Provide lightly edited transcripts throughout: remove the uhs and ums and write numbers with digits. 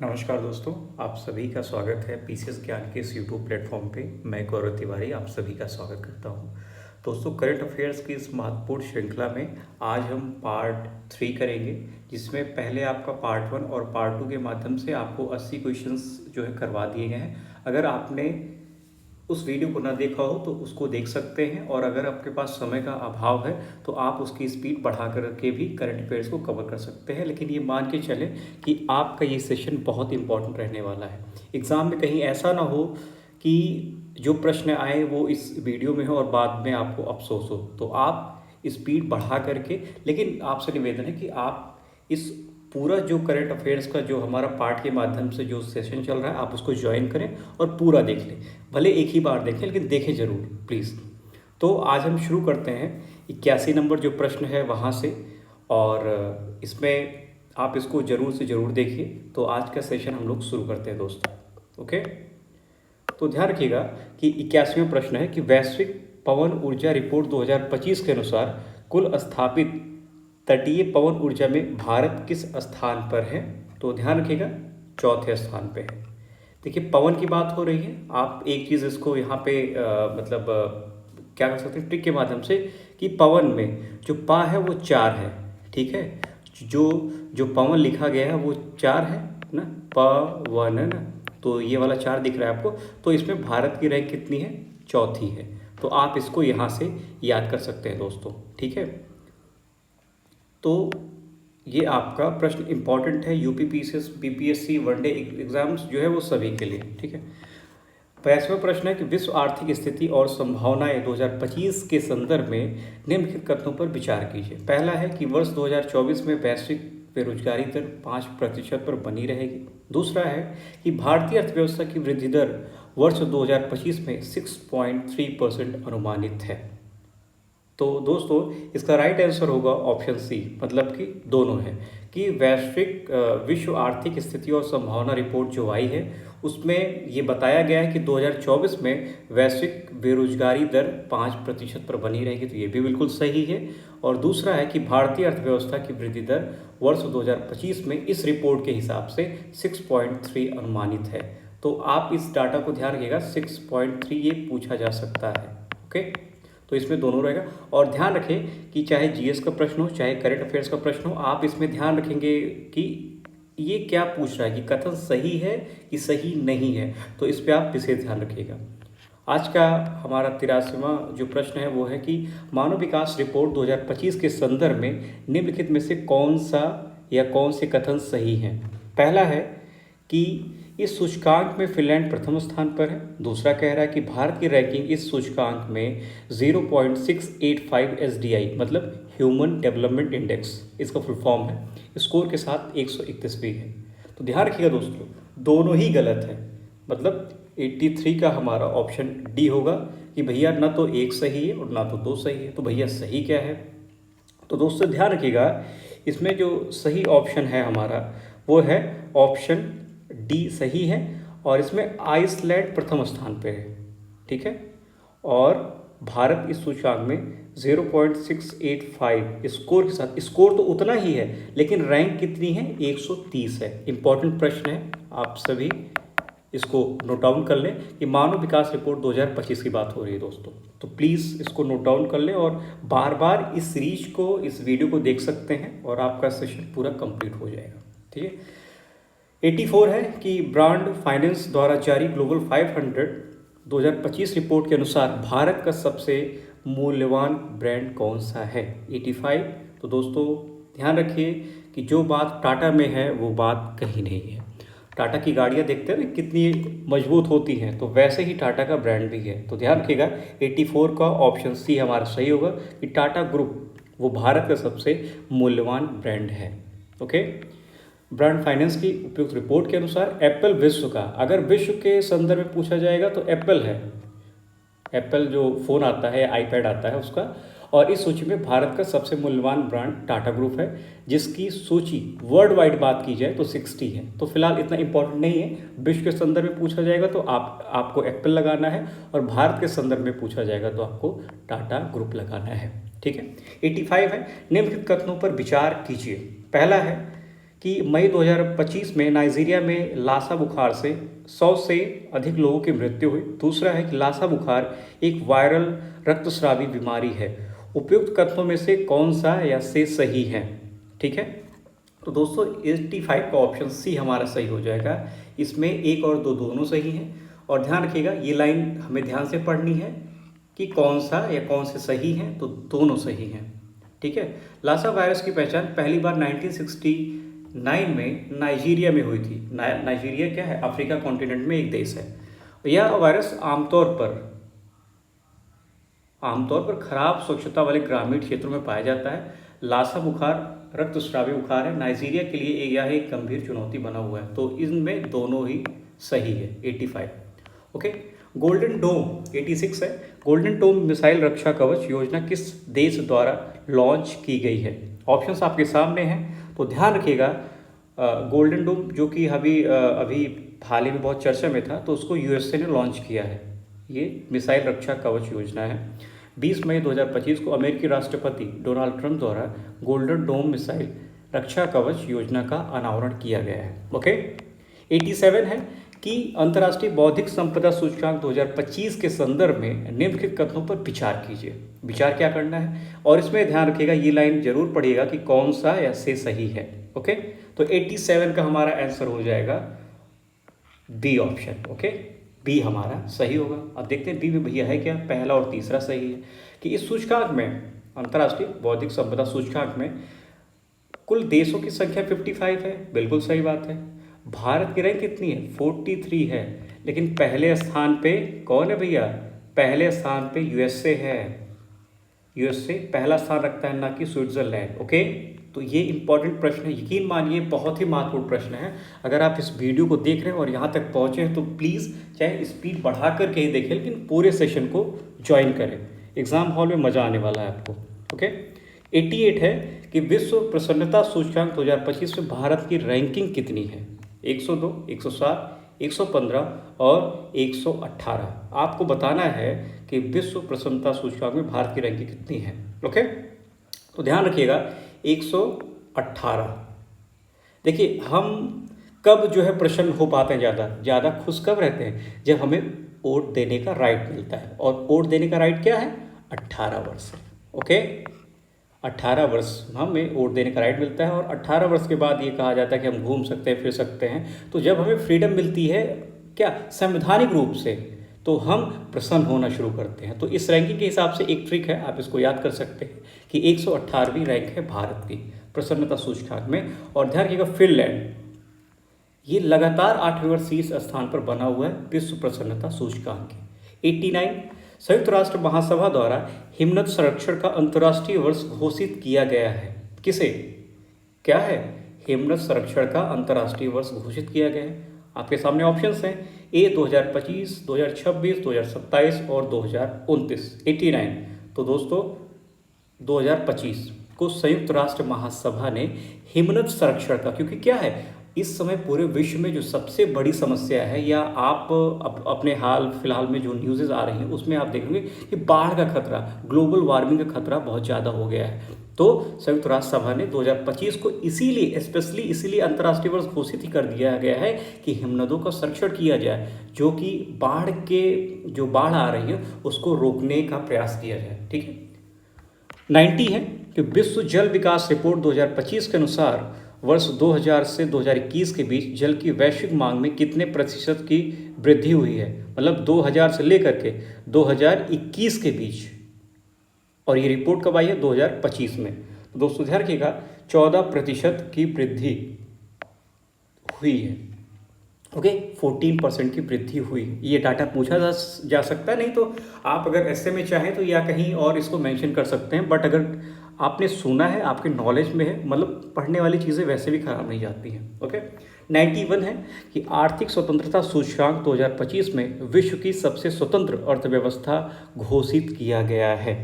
नमस्कार दोस्तों, आप सभी का स्वागत है पीसीएस ज्ञान के इस यूट्यूब प्लेटफॉर्म पे। मैं गौरव तिवारी आप सभी का स्वागत करता हूं। दोस्तों, करंट अफेयर्स की इस महत्वपूर्ण श्रृंखला में आज हम पार्ट 3 करेंगे, जिसमें पहले आपका पार्ट 1 और पार्ट 2 के माध्यम से आपको 80 क्वेश्चंस जो है करवा दिए गए हैं। अगर आपने उस वीडियो को ना देखा हो तो उसको देख सकते हैं, और अगर आपके पास समय का अभाव है तो आप उसकी स्पीड बढ़ा करके भी करंट अफेयर्स को कवर कर सकते हैं। लेकिन ये मान के चलें कि आपका ये सेशन बहुत इंपॉर्टेंट रहने वाला है। एग्ज़ाम में कहीं ऐसा ना हो कि जो प्रश्न आए वो इस वीडियो में हो और बाद में आपको अफसोस हो। तो आप स्पीड बढ़ा करके, लेकिन आपसे निवेदन है कि आप इस पूरा जो करंट अफेयर्स का जो हमारा पार्ट के माध्यम से जो सेशन चल रहा है आप उसको ज्वाइन करें और पूरा देख लें। भले एक ही बार देखें, लेकिन देखें ज़रूर प्लीज़। तो आज हम शुरू करते हैं 81 नंबर जो प्रश्न है वहाँ से, और इसमें आप इसको ज़रूर से ज़रूर देखिए। तो आज का सेशन हम लोग शुरू करते हैं दोस्तों। ओके, तो ध्यान रखिएगा कि 81वां प्रश्न है कि वैश्विक पवन ऊर्जा रिपोर्ट 2025 के अनुसार कुल स्थापित तटीय पवन ऊर्जा में भारत किस स्थान पर है? तो ध्यान रखिएगा, चौथे स्थान पे है। देखिए, पवन की बात हो रही है। आप एक चीज़ इसको यहाँ पे क्या कर सकते हैं ट्रिक के माध्यम से, कि पवन में जो पा है वो 4 है। ठीक है, जो जो पवन लिखा गया है वो 4 है ना, पवन है ना। तो ये वाला 4 दिख रहा है आपको। तो इसमें भारत की रैंक कितनी है? चौथी है। तो आप इसको यहाँ से याद कर सकते हैं दोस्तों। ठीक है, तो ये आपका प्रश्न इंपॉर्टेंट है। यूपी पीपीएससी वनडे एग्जाम्स जो है वो सभी के लिए। ठीक है, 85वां प्रश्न है कि विश्व आर्थिक स्थिति और संभावनाएं 2025 के संदर्भ में निम्नलिखित कथनों पर विचार कीजिए। पहला है कि वर्ष 2024 में वैश्विक बेरोजगारी दर 5% पर बनी रहेगी। दूसरा है कि भारतीय अर्थव्यवस्था की वृद्धि दर वर्ष 2025 में 6.3% अनुमानित है। तो दोस्तों, इसका राइट आंसर होगा ऑप्शन सी, मतलब कि दोनों है। कि वैश्विक विश्व आर्थिक स्थिति और संभावना रिपोर्ट जो आई है उसमें ये बताया गया है कि 2024 में वैश्विक बेरोजगारी दर 5% पर बनी रहेगी। तो ये भी बिल्कुल सही है। और दूसरा है कि भारतीय अर्थव्यवस्था की वृद्धि दर वर्ष 2025 में इस रिपोर्ट के हिसाब से 6.3 अनुमानित है। तो आप इस डाटा को ध्यान रखिएगा, 6.3 ये पूछा जा सकता है। ओके, तो इसमें दोनों रहेगा। और ध्यान रखें कि चाहे जीएस का प्रश्न हो चाहे करंट अफेयर्स का प्रश्न हो, आप इसमें ध्यान रखेंगे कि ये क्या पूछ रहा है, कि कथन सही है कि सही नहीं है। तो इस पर आप विशेष ध्यान रखिएगा। आज का हमारा 83वां जो प्रश्न है वो है कि मानव विकास रिपोर्ट 2025 के संदर्भ में निम्नलिखित में से कौन सा या कौन से कथन सही हैं? पहला है कि इस सूचकांक में फिनलैंड प्रथम स्थान पर है। दूसरा कह रहा है कि भारत की रैंकिंग इस सूचकांक में 0.685 एसडीआई मतलब ह्यूमन डेवलपमेंट इंडेक्स, इसका फुल फॉर्म है, स्कोर के साथ 131वीं है। तो ध्यान रखिएगा दोस्तों, दोनों ही गलत है। मतलब 83 का हमारा ऑप्शन डी होगा कि भैया ना तो एक सही है और ना तो दो सही है। तो भैया सही क्या है? तो दोस्तों ध्यान रखिएगा, इसमें जो सही ऑप्शन है हमारा वो है ऑप्शन डी सही है। और इसमें आइसलैंड प्रथम स्थान पे है। ठीक है, और भारत इस सूचकांक में 0.685 स्कोर के साथ, स्कोर तो उतना ही है लेकिन रैंक कितनी है? 130 है। इंपॉर्टेंट प्रश्न है, आप सभी इसको नोट डाउन कर लें कि मानव विकास रिपोर्ट 2025 की बात हो रही है दोस्तों। तो प्लीज़ इसको नोट डाउन कर लें और बार बार इस सीरीज को, इस वीडियो को देख सकते हैं और आपका सेशन पूरा कंप्लीट हो जाएगा। ठीक है, 84 है कि ब्रांड फाइनेंस द्वारा जारी ग्लोबल 500 2025 रिपोर्ट के अनुसार भारत का सबसे मूल्यवान ब्रांड कौन सा है? 85। तो दोस्तों ध्यान रखिए कि जो बात टाटा में है वो बात कहीं नहीं है। टाटा की गाड़ियाँ देखते हैं ना कितनी मजबूत होती हैं, तो वैसे ही टाटा का ब्रांड भी है। तो ध्यान रखिएगा, 84 का ऑप्शन सी हमारा सही होगा कि टाटा ग्रुप वो भारत का सबसे मूल्यवान ब्रांड है। ओके, ब्रांड फाइनेंस की उपयुक्त रिपोर्ट के अनुसार एप्पल विश्व का, अगर विश्व के संदर्भ में पूछा जाएगा तो एप्पल है। एप्पल जो फ़ोन आता है, आईपैड आता है उसका। और इस सूची में भारत का सबसे मूल्यवान ब्रांड टाटा ग्रुप है, जिसकी सूची वर्ल्ड वाइड बात की जाए तो 60 है। तो फिलहाल इतना इंपॉर्टेंट नहीं है। विश्व के संदर्भ में पूछा जाएगा तो आपको एप्पल लगाना है, और भारत के संदर्भ में पूछा जाएगा तो आपको टाटा ग्रुप लगाना है। ठीक है, 85 है, निम्नलिखित कथनों पर विचार कीजिए। पहला है कि मई 2025 में नाइजीरिया में लासा बुखार से 100 से अधिक लोगों की मृत्यु हुई। दूसरा है कि लासा बुखार एक वायरल रक्तस्रावी बीमारी है। उपयुक्त कथनों में से कौन सा या से सही है? ठीक है, तो दोस्तों 85 का ऑप्शन सी हमारा सही हो जाएगा। इसमें एक और दो दोनों सही हैं। और ध्यान रखिएगा, ये लाइन हमें ध्यान से पढ़नी है कि कौन सा या कौन से सही हैं, तो दोनों सही हैं। ठीक है, लासा वायरस की पहचान पहली बार 1969 में नाइजीरिया में हुई थी। नाइजीरिया क्या है? अफ्रीका कॉन्टिनेंट में एक देश है। यह वायरस आमतौर पर खराब स्वच्छता वाले ग्रामीण क्षेत्रों में पाया जाता है। लासा बुखार रक्तस्रावी बुखार है। नाइजीरिया के लिए यह एक गंभीर चुनौती बना हुआ है। तो इनमें दोनों ही सही है। 85। ओके, गोल्डन डोम 86 है। गोल्डन डोम मिसाइल रक्षा कवच योजना किस देश द्वारा लॉन्च की गई है? ऑप्शंस आपके सामने हैं, तो ध्यान रखिएगा। गोल्डन डोम जो कि अभी हाल ही में बहुत चर्चा में था, तो उसको यूएसए ने लॉन्च किया है। ये मिसाइल रक्षा कवच योजना है। 20 मई 2025 को अमेरिकी राष्ट्रपति डोनाल्ड ट्रंप द्वारा गोल्डन डोम मिसाइल रक्षा कवच योजना का अनावरण किया गया है। ओके, 87 है कि अंतर्राष्ट्रीय बौद्धिक संपदा सूचकांक 2025 के संदर्भ में निम्नलिखित कथनों पर विचार कीजिए। विचार क्या करना है? और इसमें ध्यान रखिएगा, ये लाइन जरूर पढ़िएगा कि कौन सा या से सही है। ओके, तो 87 का हमारा आंसर हो जाएगा बी ऑप्शन। ओके, बी हमारा सही होगा। अब देखते हैं बी में भैया है क्या। पहला और तीसरा सही है कि इस सूचकांक में, अंतर्राष्ट्रीय बौद्धिक संपदा सूचकांक में, कुल देशों की संख्या 55 है। बिल्कुल सही बात है। भारत की रैंक कितनी है? 43 है। लेकिन पहले स्थान पे कौन है भैया? पहले स्थान पे यूएसए है। यूएसए पहला स्थान रखता है, ना कि स्विट्जरलैंड। ओके, तो ये इंपॉर्टेंट प्रश्न है। यकीन मानिए बहुत ही महत्वपूर्ण प्रश्न है। अगर आप इस वीडियो को देख रहे हैं और यहाँ तक पहुँचे हैं तो प्लीज़ चाहे स्पीड बढ़ा करके ही देखें, लेकिन पूरे सेशन को ज्वाइन करें। एग्जाम हॉल में मज़ा आने वाला है आपको। ओके, 88 है कि विश्व प्रसन्नता सूचकांक 2025 में भारत की रैंकिंग कितनी है? 102, 107, 115 और 118। आपको बताना है कि विश्व प्रसन्नता सूचकांक में भारत की रैंकिंग कितनी है। ओके, तो ध्यान रखिएगा 118। देखिए, हम कब जो है प्रसन्न हो पाते हैं, ज़्यादा खुश कब रहते हैं? जब हमें वोट देने का राइट मिलता है। और वोट देने का राइट क्या है? 18 वर्ष है। ओके, 18 वर्ष हमें वोट देने का राइट मिलता है। और 18 वर्ष के बाद ये कहा जाता है कि हम घूम सकते हैं, फिर सकते हैं। तो जब हमें फ्रीडम मिलती है क्या संवैधानिक रूप से, तो हम प्रसन्न होना शुरू करते हैं। तो इस रैंकिंग के हिसाब से एक ट्रिक है, आप इसको याद कर सकते हैं कि 118वीं रैंक है भारत की प्रसन्नता सूचकांक में। और ध्यान रखिएगा, फिनलैंड ये लगातार 8वें वर्ष शीर्ष स्थान पर बना हुआ है विश्व प्रसन्नता सूचकांक की। 89, संयुक्त राष्ट्र महासभा द्वारा हिमनद संरक्षण का अंतर्राष्ट्रीय वर्ष घोषित किया गया है। किसे? क्या है? हिमनद संरक्षण का अंतर्राष्ट्रीय वर्ष घोषित किया गया है। आपके सामने ऑप्शंस हैं, ए 2025, 2026, 2027 और 2029। 89, तो दोस्तों 2025 को संयुक्त राष्ट्र महासभा ने हिमनद संरक्षण का, क्योंकि क्या है इस समय पूरे विश्व में जो सबसे बड़ी समस्या है, या आप अपने हाल फिलहाल में जो न्यूज़ आ रही हैं उसमें आप देखेंगे कि बाढ़ का खतरा, ग्लोबल वार्मिंग का खतरा बहुत ज़्यादा हो गया है। तो संयुक्त राष्ट्र सभा ने 2025 को इसीलिए स्पेशली इसीलिए अंतर्राष्ट्रीय वर्ष घोषित ही कर दिया गया है कि हिमनदों का संरक्षण किया जाए, जो कि बाढ़ आ रही है उसको रोकने का प्रयास किया जाए। ठीक है। 90 है कि विश्व जल विकास रिपोर्ट 2025 के अनुसार वर्ष 2000 से 2021 के बीच जल की वैश्विक मांग में कितने प्रतिशत की वृद्धि हुई है? मतलब 2000 से लेकर के 2021 के बीच। और ये रिपोर्ट कब आई है? 2025 में। तो दोस्तों ध्यान रखिएगा 14% की वृद्धि हुई है। ओके, 14% की वृद्धि हुई। ये डाटा पूछा जा सकता है, नहीं तो आप अगर ऐसे में चाहें तो या कहीं और इसको मेंशन कर सकते हैं। बट अगर आपने सुना है, आपके नॉलेज में है, मतलब पढ़ने वाली चीज़ें वैसे भी खराब नहीं जाती हैं। ओके, 91 है कि आर्थिक स्वतंत्रता सूचकांक 2025 में विश्व की सबसे स्वतंत्र अर्थव्यवस्था घोषित किया गया है।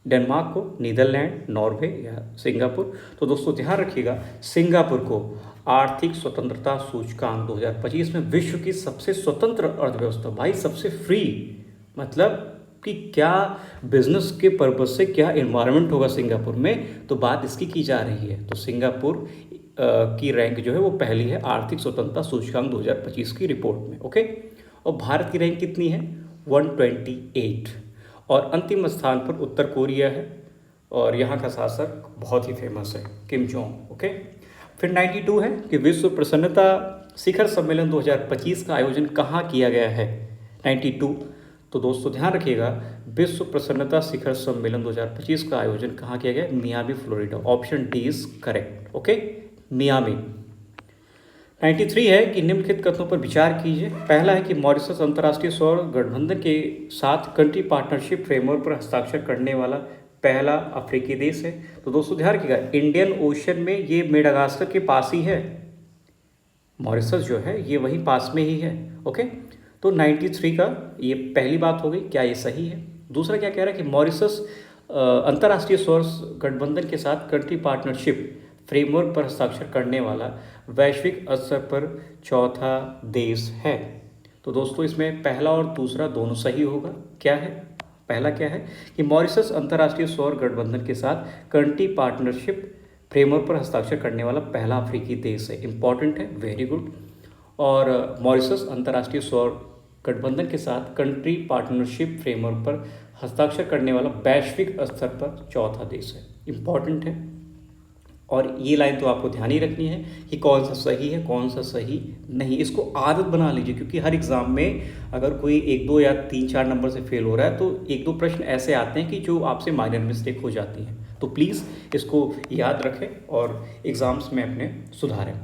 डेनमार्क को, नीदरलैंड, नॉर्वे या सिंगापुर? तो दोस्तों ध्यान रखिएगा, सिंगापुर को आर्थिक स्वतंत्रता सूचकांक 2025 में विश्व की सबसे स्वतंत्र अर्थव्यवस्था। भाई सबसे फ्री, मतलब कि क्या बिजनेस के पर्पज से क्या एनवायरनमेंट होगा सिंगापुर में, तो बात इसकी की जा रही है। तो सिंगापुर की रैंक जो है वो पहली है आर्थिक स्वतंत्रता सूचकांक 2025 की रिपोर्ट में। ओके, और भारत की रैंक कितनी है? 128। और अंतिम स्थान पर उत्तर कोरिया है और यहाँ का शासक बहुत ही फेमस है, किम जोंग। ओके, फिर 92 है कि विश्व प्रसन्नता शिखर सम्मेलन 2025 का आयोजन कहाँ किया गया है? 92। तो दोस्तों ध्यान रखिएगा, विश्व प्रसन्नता शिखर सम्मेलन 2025 का आयोजन कहाँ किया गया? Miami, Florida. Option D is correct. Okay, Miami. 93 है कि निम्नलिखित कथनों पर विचार कीजिए। पहला है कि मॉरिशस अंतर्राष्ट्रीय सौर गठबंधन के साथ कंट्री पार्टनरशिप फ्रेमवर्क पर हस्ताक्षर करने वाला पहला अफ्रीकी देश है। तो दोस्तों ध्यान रखिएगा, इंडियन ओशन में ये मेडागास्कर के पास ही है। मॉरिशस जो है ये वहीं पास में ही है। ओके, तो 93 का ये पहली बात हो गई, क्या ये सही है? दूसरा क्या कह रहा है कि मॉरिशस अंतर्राष्ट्रीय सौर गठबंधन के साथ कंट्री पार्टनरशिप फ्रेमवर्क पर हस्ताक्षर करने वाला वैश्विक स्तर पर चौथा देश है। तो दोस्तों इसमें पहला और दूसरा दोनों सही होगा। क्या है? पहला क्या है कि मॉरिशस अंतर्राष्ट्रीय सौर गठबंधन के साथ कंट्री पार्टनरशिप फ्रेमवर्क पर हस्ताक्षर करने वाला पहला अफ्रीकी देश है। इंपॉर्टेंट है, वेरी गुड। और मॉरिशस अंतर्राष्ट्रीय सौर गठबंधन के साथ कंट्री पार्टनरशिप फ्रेमवर्क पर हस्ताक्षर करने वाला वैश्विक स्तर पर चौथा देश है। इंपॉर्टेंट है। और ये लाइन तो आपको ध्यान ही रखनी है कि कौन सा सही है, कौन सा सही नहीं। इसको आदत बना लीजिए, क्योंकि हर एग्ज़ाम में अगर कोई 1-2 या 3-4 नंबर से फेल हो रहा है तो 1-2 प्रश्न ऐसे आते हैं कि जो आपसे माइनर मिस्टेक हो जाती हैं। तो प्लीज़ इसको याद रखें और एग्ज़ाम्स में अपने सुधारें।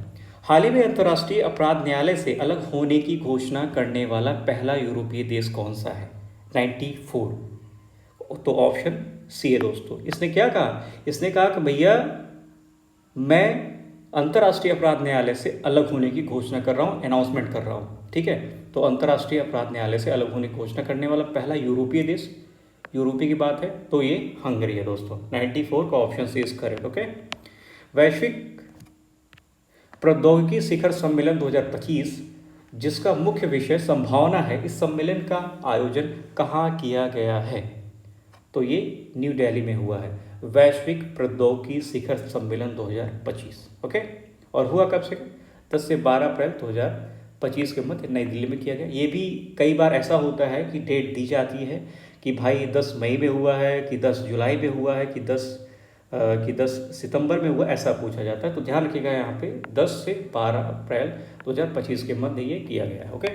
हाल ही में अंतर्राष्ट्रीय अपराध न्यायालय से अलग होने की घोषणा करने वाला पहला यूरोपीय देश कौन सा है? 94। तो ऑप्शन सी है दोस्तों। इसने क्या कहा? इसने कहा कि भैया मैं अंतर्राष्ट्रीय अपराध न्यायालय से अलग होने की घोषणा कर रहा हूँ, अनाउंसमेंट कर रहा हूँ। ठीक है, तो अंतर्राष्ट्रीय अपराध न्यायालय से अलग होने की घोषणा करने वाला पहला यूरोपीय देश, यूरोपीय की बात है तो ये हंगरी है दोस्तों। 94 का option C is correct. Okay, वैश्विक प्रौद्योगिकी शिखर सम्मेलन 2025 जिसका मुख्य विषय संभावना है, इस सम्मेलन का आयोजन कहाँ किया गया है? तो ये न्यू दिल्ली में हुआ है, वैश्विक प्रौद्योगिकी शिखर सम्मेलन 2025। ओके, और हुआ कब से? 10 से 12 अप्रैल 2025 के मध्य नई दिल्ली में किया गया। ये भी कई बार ऐसा होता है कि डेट दी जाती है कि भाई 10 मई में हुआ है कि 10 जुलाई में हुआ है कि 10 सितंबर में हुआ, ऐसा पूछा जाता है। तो ध्यान रखिएगा यहाँ पे 10 से 12 अप्रैल 2025 के मध्य ये किया गया है। ओके,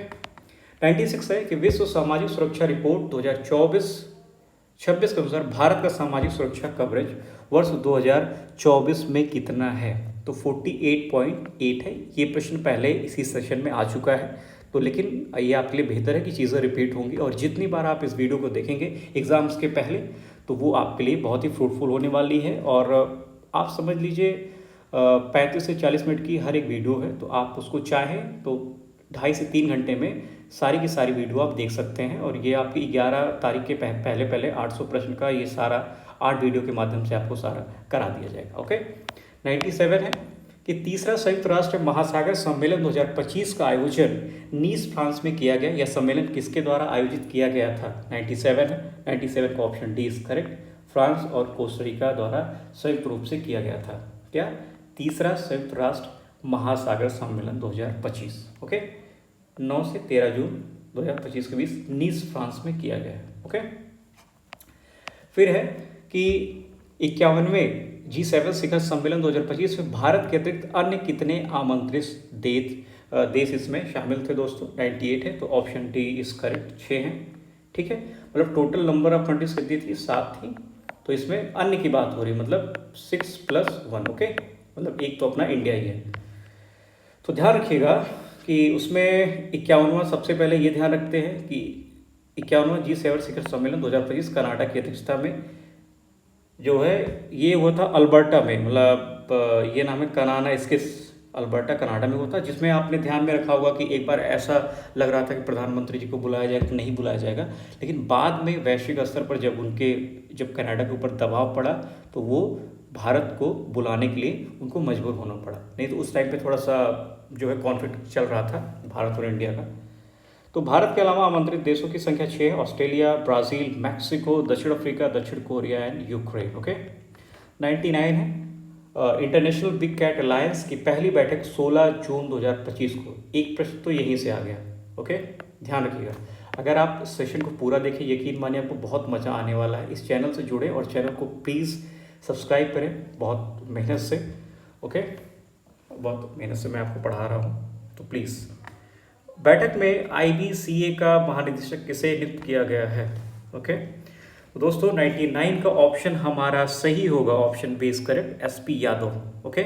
96 है कि विश्व सामाजिक सुरक्षा रिपोर्ट 2024-26 के अनुसार भारत का सामाजिक सुरक्षा कवरेज वर्ष 2024 में कितना है? तो 48.8 है। ये प्रश्न पहले इसी सेशन में आ चुका है, तो लेकिन ये आपके लिए बेहतर है कि चीज़ें रिपीट होंगी, और जितनी बार आप इस वीडियो को देखेंगे एग्ज़ाम्स के पहले तो वो आपके लिए बहुत ही फ्रूटफुल होने वाली है। और आप समझ लीजिए 35 से 40 मिनट की हर एक वीडियो है, तो आप उसको चाहें तो 2.5 से 3 घंटे में सारी की सारी वीडियो आप देख सकते हैं। और ये आपकी 11 तारीख के पहले 800 प्रश्न का ये सारा 8 वीडियो के माध्यम से आपको सारा करा दिया जाएगा। ओके, 97 है कि तीसरा संयुक्त राष्ट्र महासागर सम्मेलन 2025 का आयोजन नीस फ्रांस में किया गया। यह सम्मेलन किसके द्वारा आयोजित किया गया था? 97 है। 97 का option D is correct. France और कोस्टारिका द्वारा संयुक्त रूप से किया गया था। क्या? तीसरा संयुक्त राष्ट्र महासागर सम्मेलन 2025। ओके, 9 से 13 जून 2025 के बीच नीस फ्रांस में किया गया है। ओके, फिर है कि 51वें G7 शिखर सम्मेलन 2025 में भारत के अतिरिक्त अन्य कितने आमंत्रित देश इसमें शामिल थे दोस्तों? 98 है। तो ऑप्शन डी इज करेक्ट, 6 हैं। ठीक है, मतलब टोटल नंबर ऑफ कंट्रीज कितनी थी? 7 थी। तो इसमें अन्य की बात हो रही है, मतलब 6+1। ओके, मतलब एक तो अपना इंडिया ही है। तो ध्यान रखिएगा कि उसमें 51वां सबसे पहले ये ध्यान रखते हैं कि 51वां G7 शिखर सम्मेलन 2025 कनाडा की अध्यक्षता में जो है ये हुआ था अल्बर्टा में, मतलब ये नाम है कनाना, इसके अल्बर्टा कनाडा में होता, जिसमें आपने ध्यान में रखा होगा कि एक बार ऐसा लग रहा था कि प्रधानमंत्री जी को बुलाया जाएगा कि नहीं बुलाया जाएगा, लेकिन बाद में वैश्विक स्तर पर जब कनाडा के ऊपर दबाव पड़ा तो वो भारत को बुलाने के लिए उनको मजबूर होना पड़ा। नहीं तो उस टाइम पे थोड़ा सा जो है कॉन्फ्लिक्ट चल रहा था भारत और इंडिया का। तो भारत के अलावा आमंत्रित देशों की संख्या 6 है, ऑस्ट्रेलिया, ब्राज़ील, मैक्सिको, दक्षिण अफ्रीका, दक्षिण कोरिया एंड यूक्रेन। ओके, 99 है इंटरनेशनल बिग कैट अलायंस की पहली बैठक 16 जून 2025 को। एक प्रश्न तो यहीं से आ गया। ओके, ध्यान रखिएगा। अगर आप सेशन को पूरा देखें, यकीन मानिए आपको बहुत मज़ा आने वाला है। इस चैनल से जुड़े और चैनल को प्लीज़ सब्सक्राइब करें बहुत मेहनत से। ओके, बहुत मेहनत से मैं आपको पढ़ा रहा हूँ, तो प्लीज़। बैठक में IBCA का महानिदेशक किसे नियुक्त किया गया है? ओके, तो दोस्तों 99 का ऑप्शन हमारा सही होगा, option B is correct, SP Yadav. Okay,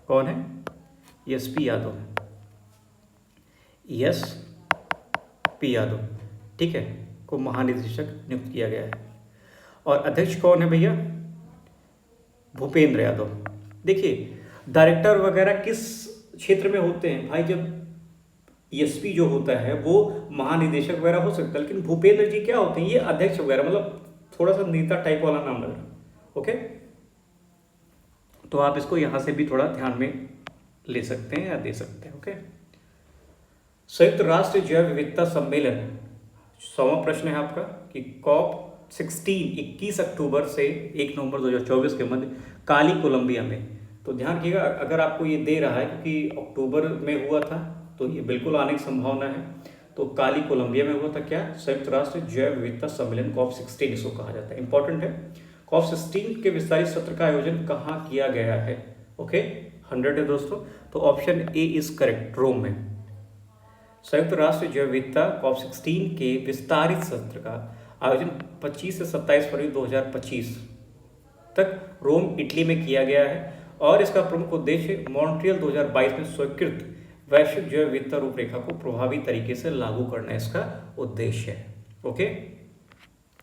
कौन है? SP यादव है, SP यादव, ठीक है, को महानिदेशक नियुक्त किया गया है। और अध्यक्ष कौन है भैया? भूपेंद्र यादव। देखिए, डायरेक्टर वगैरह किस क्षेत्र में होते हैं भाई? जब SP जो होता है वो महानिदेशक वगैरह हो सकता है, लेकिन भूपेंद्र जी क्या होते हैं? ये अध्यक्ष वगैरह, मतलब थोड़ा सा नेता टाइप वाला नाम लग रहा है। ओके, तो आप इसको यहां से भी थोड़ा ध्यान में ले सकते हैं या दे सकते हैं। ओके, संयुक्त राष्ट्र जैव विविधता सम्मेलन, 100वां प्रश्न है आपका कि COP16 21 अक्टूबर से 1 नवंबर 2024 के मध्य काली कोलंबिया में। तो ध्यान रखिएगा, अगर आपको ये दे रहा है क्योंकि अक्टूबर में हुआ था तो ये बिल्कुल आने की संभावना है। तो काली कोलंबिया में हुआ था क्या? संयुक्त राष्ट्र जैव विविधता सम्मेलन, COP16 इसको कहा जाता है। इंपॉर्टेंट है। COP16 के विस्तारित सत्र का आयोजन कहाँ किया गया है? ओके, 100 है दोस्तों, तो ऑप्शन ए इज करेक्ट, रोम में। संयुक्त राष्ट्र जैव विविधता COP16 के विस्तारित सत्र का आयोजन 25 से 27 फरवरी 2025 तक रोम, इटली में किया गया है। और इसका प्रमुख उद्देश्य मॉन्ट्रियल 2022 में स्वीकृत वैश्विक जैव विविधता रूपरेखा को प्रभावी तरीके से लागू करना इसका उद्देश्य है। ओके,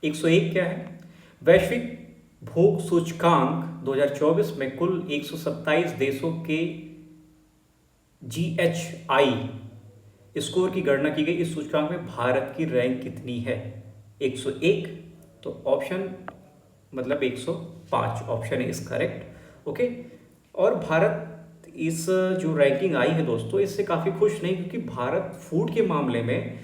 101 क्या है? वैश्विक भूख सूचकांक 2024 में कुल 127 देशों के GHI स्कोर की गणना की गई। इस सूचकांक में भारत की रैंक कितनी है? 101, तो ऑप्शन मतलब 105 ऑप्शन है इस करेक्ट। ओके, और भारत इस जो रैंकिंग आई है दोस्तों, इससे काफ़ी खुश नहीं, क्योंकि भारत फूड के मामले में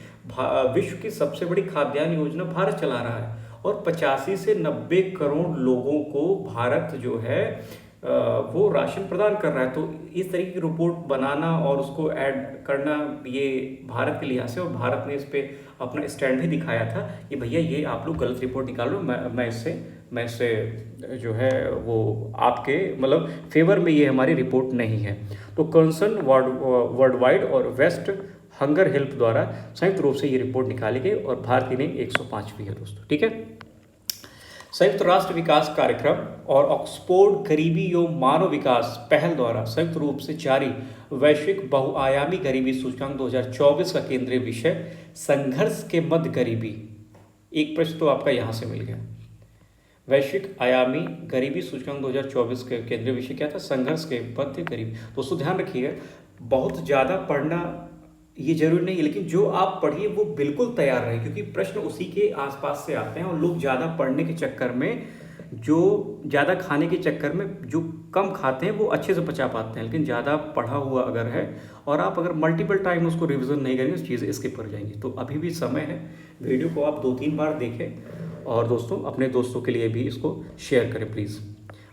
विश्व की सबसे बड़ी खाद्यान्न योजना भारत चला रहा है और 85 से 90 करोड़ लोगों को भारत जो है वो राशन प्रदान कर रहा है। तो इस तरीके की रिपोर्ट बनाना और उसको ऐड करना ये भारत के लिहाज से, और भारत ने इस पर अपना स्टैंड भी दिखाया था कि भैया ये आप लोग गलत रिपोर्ट निकाल रहे हो, मैं इससे जो है वो आपके मतलब फेवर में ये हमारी रिपोर्ट नहीं है। तो कंसर्न वर्ल्ड वाइड और वेस्ट हंगर हेल्प द्वारा संयुक्त रूप से ये रिपोर्ट निकाली गई और भारत की रैंक 105वीं है दोस्तों, ठीक है। संयुक्त राष्ट्र विकास कार्यक्रम और ऑक्सफोर्ड गरीबी एवं मानव विकास पहल द्वारा संयुक्त रूप से जारी वैश्विक बहुआयामी गरीबी सूचकांक 2024 का केंद्रीय विषय संघर्ष के मध्य गरीबी। एक प्रश्न तो आपका यहाँ से मिल गया। वैश्विक आयामी गरीबी सूचकांक 2024 के केंद्रीय विषय क्या था? संघर्ष के मध्य गरीबी। दोस्तों ध्यान रखिएगा, बहुत ज़्यादा पढ़ना ये जरूरी नहीं है, लेकिन जो आप पढ़िए वो बिल्कुल तैयार रहे, क्योंकि प्रश्न उसी के आसपास से आते हैं। और लोग ज़्यादा पढ़ने के चक्कर में, जो ज़्यादा खाने के चक्कर में, जो कम खाते हैं वो अच्छे से पचा पाते हैं, लेकिन ज़्यादा पढ़ा हुआ अगर है और आप अगर मल्टीपल टाइम उसको रिविज़न नहीं करेंगे, चीज़ें स्किप कर जाएंगी। तो अभी भी समय है, वीडियो को आप 2-3 बार देखें और दोस्तों अपने दोस्तों के लिए भी इसको शेयर करें प्लीज़।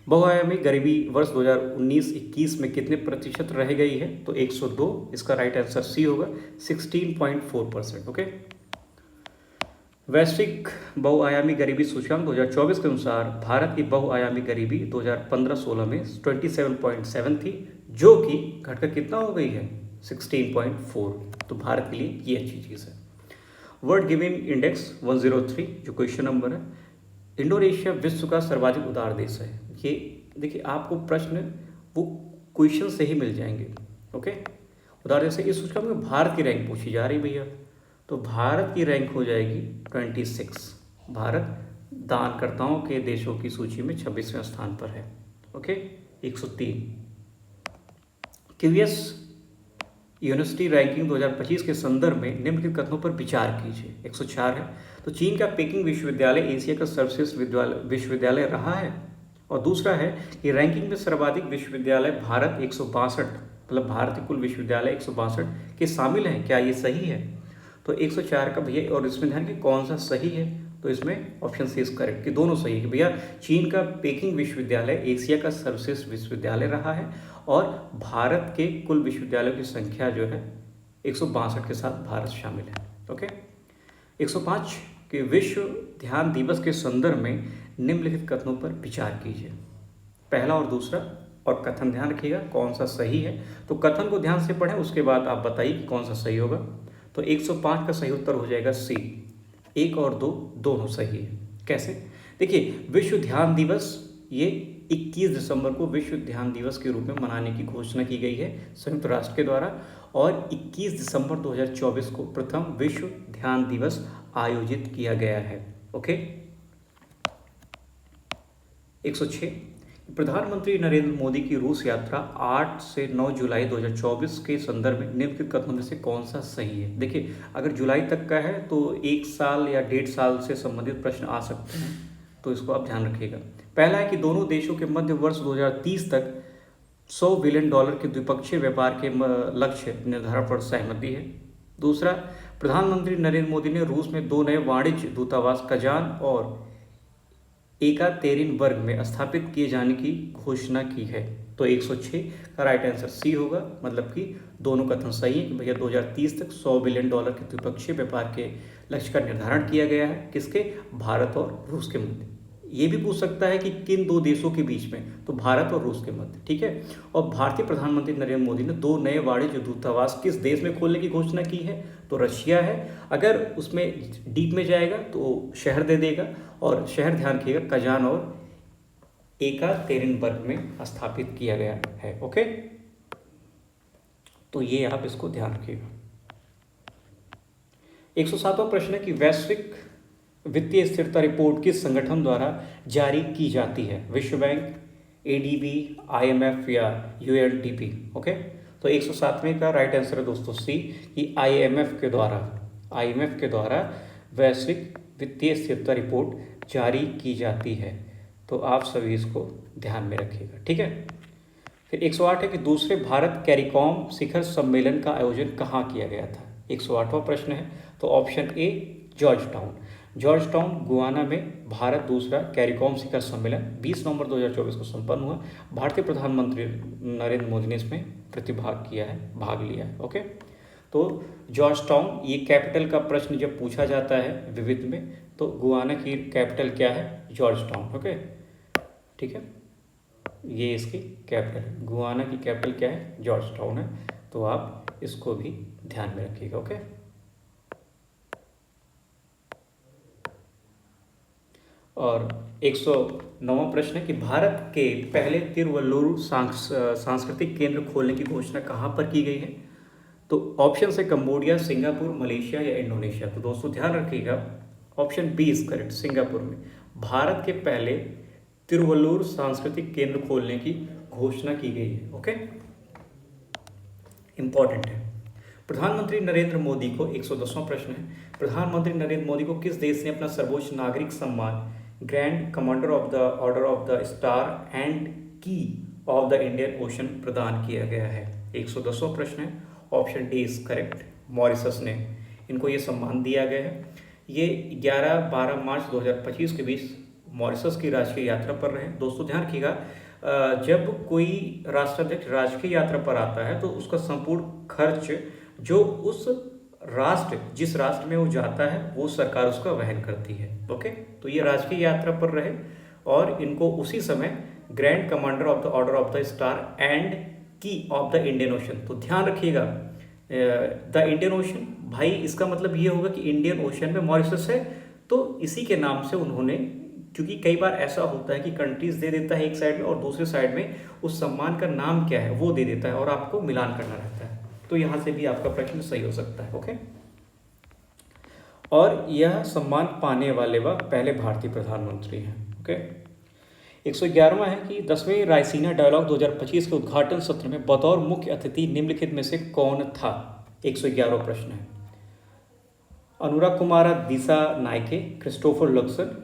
बहुआयामी गरीबी वर्ष 2019-21 में कितने प्रतिशत रह गई है? तो 102, इसका राइट आंसर सी होगा, 16.4%। ओके, वैश्विक बहुआयामी गरीबी सूचकांक 2024 के अनुसार भारत की बहुआयामी गरीबी 2015-16 में 27.7 थी, जो कि घटकर कितना हो गई है? 16.4। तो भारत के लिए ये अच्छी चीज़ है। वर्ल्ड गिविंग इंडेक्स 103 जो क्वेश्चन नंबर है, इंडोनेशिया विश्व का सर्वाधिक उदार देश है। ये देखिए, आपको प्रश्न वो क्वेश्चन से ही मिल जाएंगे। ओके, उदार देश है। इस सूचकांक में भारत की रैंक पूछी जा रही भैया, तो भारत की रैंक हो जाएगी 26। भारत दानकर्ताओं के देशों की सूची में 26वें स्थान पर है। ओके, 103। क्यूएस यूनिवर्सिटी रैंकिंग 2025 के संदर्भ में निम्नलिखित कथनों पर विचार कीजिए। 104 है। तो चीन का पेकिंग विश्वविद्यालय एशिया का सर्वश्रेष्ठ विश्वविद्यालय रहा है। और दूसरा है कि रैंकिंग में सर्वाधिक विश्वविद्यालय भारत 162, मतलब भारतीय कुल विश्वविद्यालय 162 के शामिल हैं। क्या ये सही है? तो 104 का भैया, और इसमें ध्यान कि कौन सा सही है, तो इसमें ऑप्शन सी इज करेक्ट कि दोनों सही है कि भैया चीन का पेकिंग विश्वविद्यालय एशिया का सर्वश्रेष्ठ विश्वविद्यालय रहा है और भारत के कुल विश्वविद्यालयों की संख्या जो है 162 के साथ भारत शामिल है। ओके। 105 कि विश्व ध्यान दिवस के संदर्भ में निम्नलिखित कथनों पर विचार कीजिए। पहला और दूसरा और कथन ध्यान रखिएगा कौन सा सही है। तो कथन को ध्यान से पढ़ें, उसके बाद आप बताइए कि कौन सा सही होगा। तो 105 का सही उत्तर हो जाएगा सी। 1 और 2 दोनों सही है। कैसे? देखिए, विश्व ध्यान दिवस ये 21 दिसंबर को विश्व ध्यान दिवस के रूप में मनाने की घोषणा की गई है संयुक्त राष्ट्र के द्वारा और 21 दिसंबर 2024 को प्रथम विश्व ध्यान दिवस आयोजित किया गया है। ओके। 106 प्रधानमंत्री नरेंद्र मोदी की रूस यात्रा 8 से 9 जुलाई 2024 के संदर्भ में निम्नलिखित कथनों में से कौन सा सही है। देखिए, अगर जुलाई तक का है तो 1 साल या 1.5 साल से संबंधित प्रश्न आ सकते हैं, तो इसको आप ध्यान रखिएगा। पहला है कि दोनों देशों के मध्य वर्ष 2030 तक $100 बिलियन के द्विपक्षीय व्यापार के लक्ष्य निर्धारण पर सहमति है। दूसरा, प्रधानमंत्री नरेंद्र मोदी ने रूस में 2 नए वाणिज्य दूतावास कजान और एकातेरिनबर्ग में स्थापित किए जाने की घोषणा की है। तो 106 का राइट आंसर सी होगा, मतलब कि दोनों कथन सही है कि भैया 2030 तक $100 बिलियन के द्विपक्षीय व्यापार के लक्ष्य का निर्धारण किया गया है। किसके? भारत और रूस के मध्य। ये भी पूछ सकता है कि किन 2 देशों के बीच में, तो भारत और रूस के मध्य। ठीक है। और भारतीय प्रधानमंत्री नरेंद्र मोदी ने 2 नए वाणिज्य दूतावास किस देश में खोलने की घोषणा की है? तो रशिया है। अगर उसमें डीप में जाएगा तो शहर दे देगा और शहर ध्यान रखिएगा कजान और एकातेरिनबर्ग में स्थापित किया गया है। ओके, तो ये आप इसको ध्यान रखिएगा। 107वां प्रश्न है कि वैश्विक वित्तीय स्थिरता रिपोर्ट किस संगठन द्वारा जारी की जाती है? विश्व बैंक, ADB, IMF या UNDP? ओके, तो 107वें का राइट आंसर है दोस्तों सी कि IMF के द्वारा वैश्विक वित्तीय स्थिरता रिपोर्ट जारी की जाती है। तो आप सभी इसको ध्यान में रखिएगा। ठीक है। फिर 108 है कि दूसरे भारत कैरिकॉम शिखर सम्मेलन का आयोजन कहाँ किया गया था? 108वां प्रश्न है। तो option A George town Guana में भारत दूसरा कैरिकॉम शिखर सम्मेलन 20 नवंबर 2024 को संपन्न हुआ। भारतीय प्रधानमंत्री नरेंद्र मोदी ने इसमें भाग लिया है। ओके, तो जॉर्ज टाउन, ये कैपिटल का प्रश्न जब पूछा जाता है विविध में, तो गुआना की कैपिटल क्या है? George town. ओके, ठीक है, ये इसकी कैपिटल है। गुआना की कैपिटल क्या है? जॉर्ज टाउन है। तो आप इसको भी ध्यान में रखिएगा। ओके, और 109वां प्रश्न है कि भारत के पहले तिरुवल्लुवर सांस्कृतिक केंद्र खोलने की घोषणा कहाँ पर की गई है? तो ऑप्शन है कंबोडिया, सिंगापुर, मलेशिया या इंडोनेशिया। तो दोस्तों ध्यान रखिएगा, option B is correct, Singapore में भारत के पहले तिरुवल्लुवर सांस्कृतिक केंद्र खोलने की घोषणा की गई है। ओके, इंपॉर्टेंट है। प्रधानमंत्री नरेंद्र मोदी को 110वां प्रश्न है, प्रधानमंत्री नरेंद्र मोदी को किस देश ने अपना सर्वोच्च नागरिक सम्मान grand commander of the order of the star and की ऑफ द इंडियन ओशन प्रदान किया गया है? 110वां प्रश्न है, option D is correct, Mauritius ने इनको ये सम्मान दिया गया है। ये 11-12 मार्च 2025 के बीच मॉरिशस की राजकीय यात्रा पर रहे। दोस्तों ध्यान रखिएगा, जब कोई राष्ट्राध्यक्ष राजकीय यात्रा पर आता है तो उसका संपूर्ण खर्च जो उस राष्ट्र जिस राष्ट्र में वो जाता है वो सरकार उसका वहन करती है। ओके, तो ये राजकीय यात्रा पर रहे और इनको उसी समय grand commander of the order of the star and की ऑफ द इंडियन ओशन। तो ध्यान रखिएगा, द इंडियन ओशन, भाई इसका मतलब ये होगा कि इंडियन ओशन में मॉरिशस है, तो इसी के नाम से उन्होंने, क्योंकि कई बार ऐसा होता है कि कंट्रीज दे देता है एक साइड में और दूसरे साइड में उस सम्मान का नाम क्या है वो दे देता है और आपको मिलान करना रहता है। तो यहाँ से भी आपका प्रश्न सही हो सकता है। ओके, और यह सम्मान पाने वाले वह पहले भारतीय प्रधानमंत्री हैं। ओके, 111वां है कि 10वें रायसीना डायलॉग 2025 के उद्घाटन सत्र में बतौर मुख्य अतिथि निम्नलिखित में से कौन था? 111वां प्रश्न है, Anura Kumara Dissanayake, Christopher Luxon,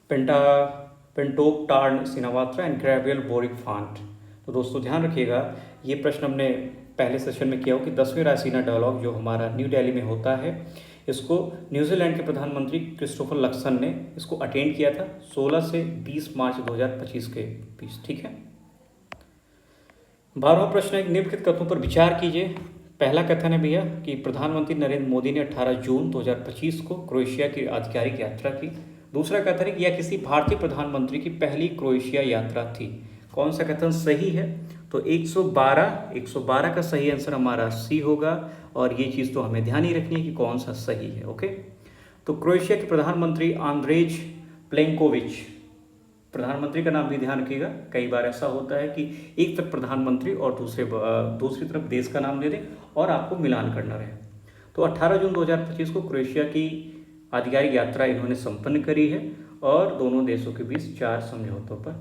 Paetongtarn Shinawatra and Gabriel Boric Font. तो दोस्तों ध्यान रखिएगा, ये प्रश्न हमने पहले सेशन में किया हो कि 10वें रायसीना डायलॉग जो हमारा न्यू दिल्ली में होता है, इसको न्यूजीलैंड के प्रधानमंत्री क्रिस्टोफर लक्सन ने इसको अटेंड किया था 16 से 20 मार्च 2025 के बीच। ठीक है। 12वां प्रश्न है, निम्नलिखित कथनों पर विचार कीजिए। पहला कथन है भैया कि प्रधानमंत्री नरेंद्र मोदी ने 18 जून 2025 को क्रोएशिया की आधिकारिक यात्रा की। दूसरा कथन है कि यह किसी भारतीय प्रधानमंत्री की पहली क्रोएशिया यात्रा थी। कौन सा कथन सही है? तो 112 का सही आंसर हमारा सी होगा, और ये चीज़ तो हमें ध्यान ही रखनी है कि कौन सा सही है। ओके, तो क्रोएशिया के प्रधानमंत्री आंद्रेज प्लेंकोविच, प्रधानमंत्री का नाम भी ध्यान रखिएगा, कई बार ऐसा होता है कि एक तरफ प्रधानमंत्री और दूसरी तरफ देश का नाम दे दें और आपको मिलान करना रहे। तो 18 जून 2025 को क्रोएशिया की आधिकारिक यात्रा इन्होंने संपन्न करी है और दोनों देशों के बीच 4 समझौतों पर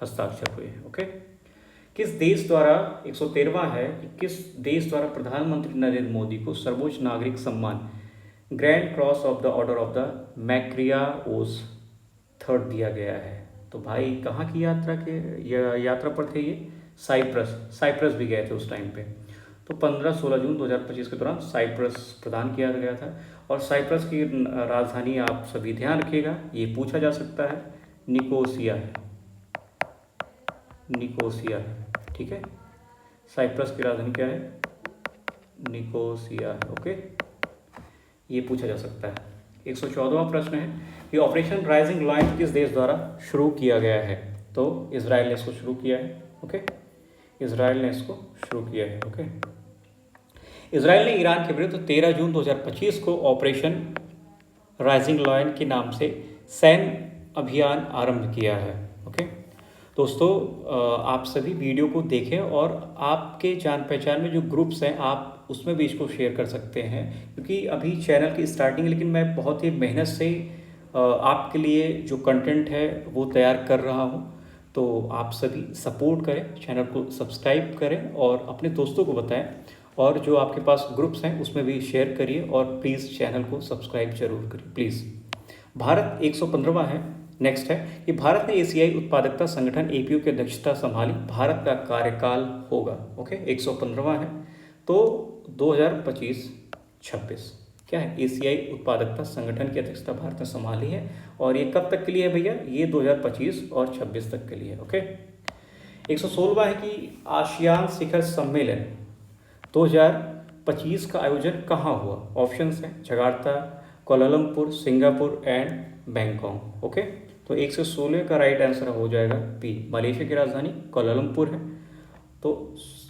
हस्ताक्षर हुए हैं। ओके, किस देश द्वारा 113वां है कि किस देश द्वारा प्रधानमंत्री नरेंद्र मोदी को सर्वोच्च नागरिक सम्मान grand cross of the order of the Makarios III दिया गया है? तो भाई कहाँ की यात्रा पर थे ये? साइप्रस भी गए थे उस टाइम पे। तो 15-16 जून 2025 के दौरान साइप्रस प्रदान किया गया था। और साइप्रस की राजधानी आप सभी ध्यान रखिएगा, ये पूछा जा सकता है, निकोसिया है। निकोसिया है, ठीक है। साइप्रस की राजधानी क्या है? निकोसिया है। ओके, ये पूछा जा सकता है। 114वां प्रश्न है कि ऑपरेशन राइजिंग लायन किस देश द्वारा शुरू किया गया है? तो इजराइल ने इसको शुरू किया है। ओके, इजराइल ने इसको शुरू किया है। ओके, इजराइल ने ईरान के विरुद्ध 13 जून 2025 को ऑपरेशन राइजिंग लायन के नाम से सैन्य अभियान आरंभ किया है। ओके दोस्तों, आप सभी वीडियो को देखें और आपके जान पहचान में जो ग्रुप्स हैं आप उसमें भी इसको शेयर कर सकते हैं, क्योंकि अभी चैनल की स्टार्टिंग है, लेकिन मैं बहुत ही मेहनत से आपके लिए जो कंटेंट है वो तैयार कर रहा हूँ। तो आप सभी सपोर्ट करें, चैनल को सब्सक्राइब करें और अपने दोस्तों को बताएं, और जो आपके पास ग्रुप्स हैं उसमें भी शेयर करिए, और प्लीज़ चैनल को सब्सक्राइब जरूर करिए प्लीज़। भारत 115वां है। नेक्स्ट है कि भारत ने एशियाई उत्पादकता संगठन APU की अध्यक्षता संभाली, भारत का कार्यकाल होगा। ओके, 115वां है। तो 2025-26 क्या है? एशियाई उत्पादकता संगठन की अध्यक्षता भारत ने संभाली है, और ये कब तक के लिए है भैया? ये 2025 और 26 तक के लिए। ओके, 116वां है कि आसियान शिखर सम्मेलन 2025 का आयोजन कहाँ हुआ? ऑप्शंस हैं Jakarta, Kuala Lumpur, Singapore and Bangkok. Okay, तो 116 का राइट आंसर हो जाएगा बी, मलेशिया की राजधानी कोलालमपुर है। तो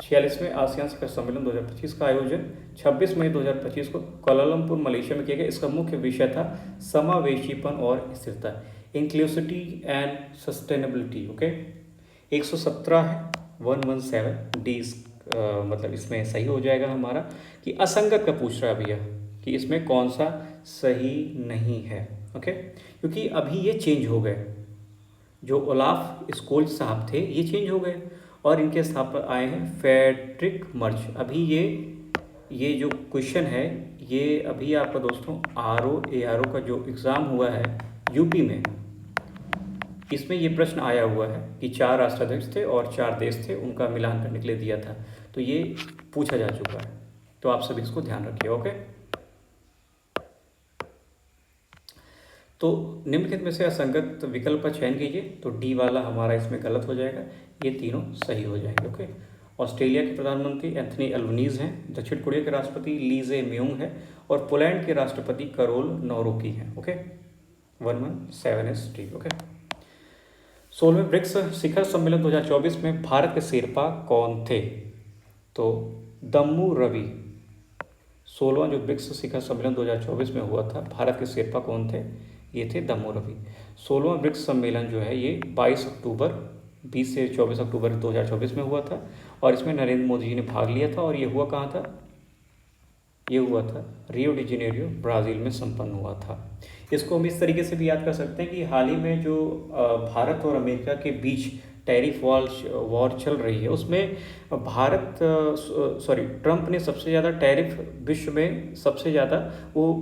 46वें आसियान शिखर सम्मेलन 2025 का आयोजन 26 मई 2025 को कोलालमपुर मलेशिया में किया गया। इसका मुख्य विषय था समावेशीपन और स्थिरता, इंक्लूसिविटी एंड सस्टेनेबिलिटी। ओके, 117 है, 117 डी, मतलब इसमें सही हो जाएगा हमारा कि असंगत का पूछ रहा है भैया कि इसमें कौन सा सही नहीं है। ओके, क्योंकि अभी ये चेंज हो गए, जो ओलाफ स्कोल्ज साहब थे ये चेंज हो गए और इनके स्थापक आए हैं फ्रेडरिक मर्च। अभी ये जो क्वेश्चन है ये अभी आपका दोस्तों RO का जो एग्ज़ाम हुआ है यूपी में, इसमें ये प्रश्न आया हुआ है कि 4 राष्ट्राध्यक्ष थे और 4 देश थे, उनका मिलान करने के लिए दिया था, तो ये पूछा जा चुका है। तो आप सभी इसको ध्यान रखिए। ओके, तो निम्नलिखित में से असंगत विकल्प का चयन कीजिए। तो डी वाला हमारा इसमें गलत हो जाएगा, ये तीनों सही हो जाएंगे। ओके, ऑस्ट्रेलिया के प्रधानमंत्री एंथनी एल्बनीज़ हैं, दक्षिण कोरिया के राष्ट्रपति ली जे म्यूंग है, और पोलैंड के राष्ट्रपति करोल नौरोकी हैं। Okay, 117 is D. ओके, 16वें ब्रिक्स शिखर सम्मेलन 2024 में भारत के शेरपा कौन थे? तो दम्मू रवि। 16वां जो ब्रिक्स शिखर सम्मेलन 2024 में हुआ था, भारत के शेरपा कौन थे? ये थे दम्मू रवि। 16वां ब्रिक्स सम्मेलन जो है ये 20 से 24 अक्टूबर 2024 में हुआ था, और इसमें नरेंद्र मोदी जी ने भाग लिया था, और ये हुआ कहाँ था? ये हुआ था रियो डी जेनेरियो, ब्राज़ील में संपन्न हुआ था। इसको हम इस तरीके से भी याद कर सकते हैं कि हाल ही में जो भारत और अमेरिका के बीच टैरिफ वॉर चल रही है, उसमें ट्रंप ने सबसे ज़्यादा टैरिफ विश्व में सबसे ज़्यादा वो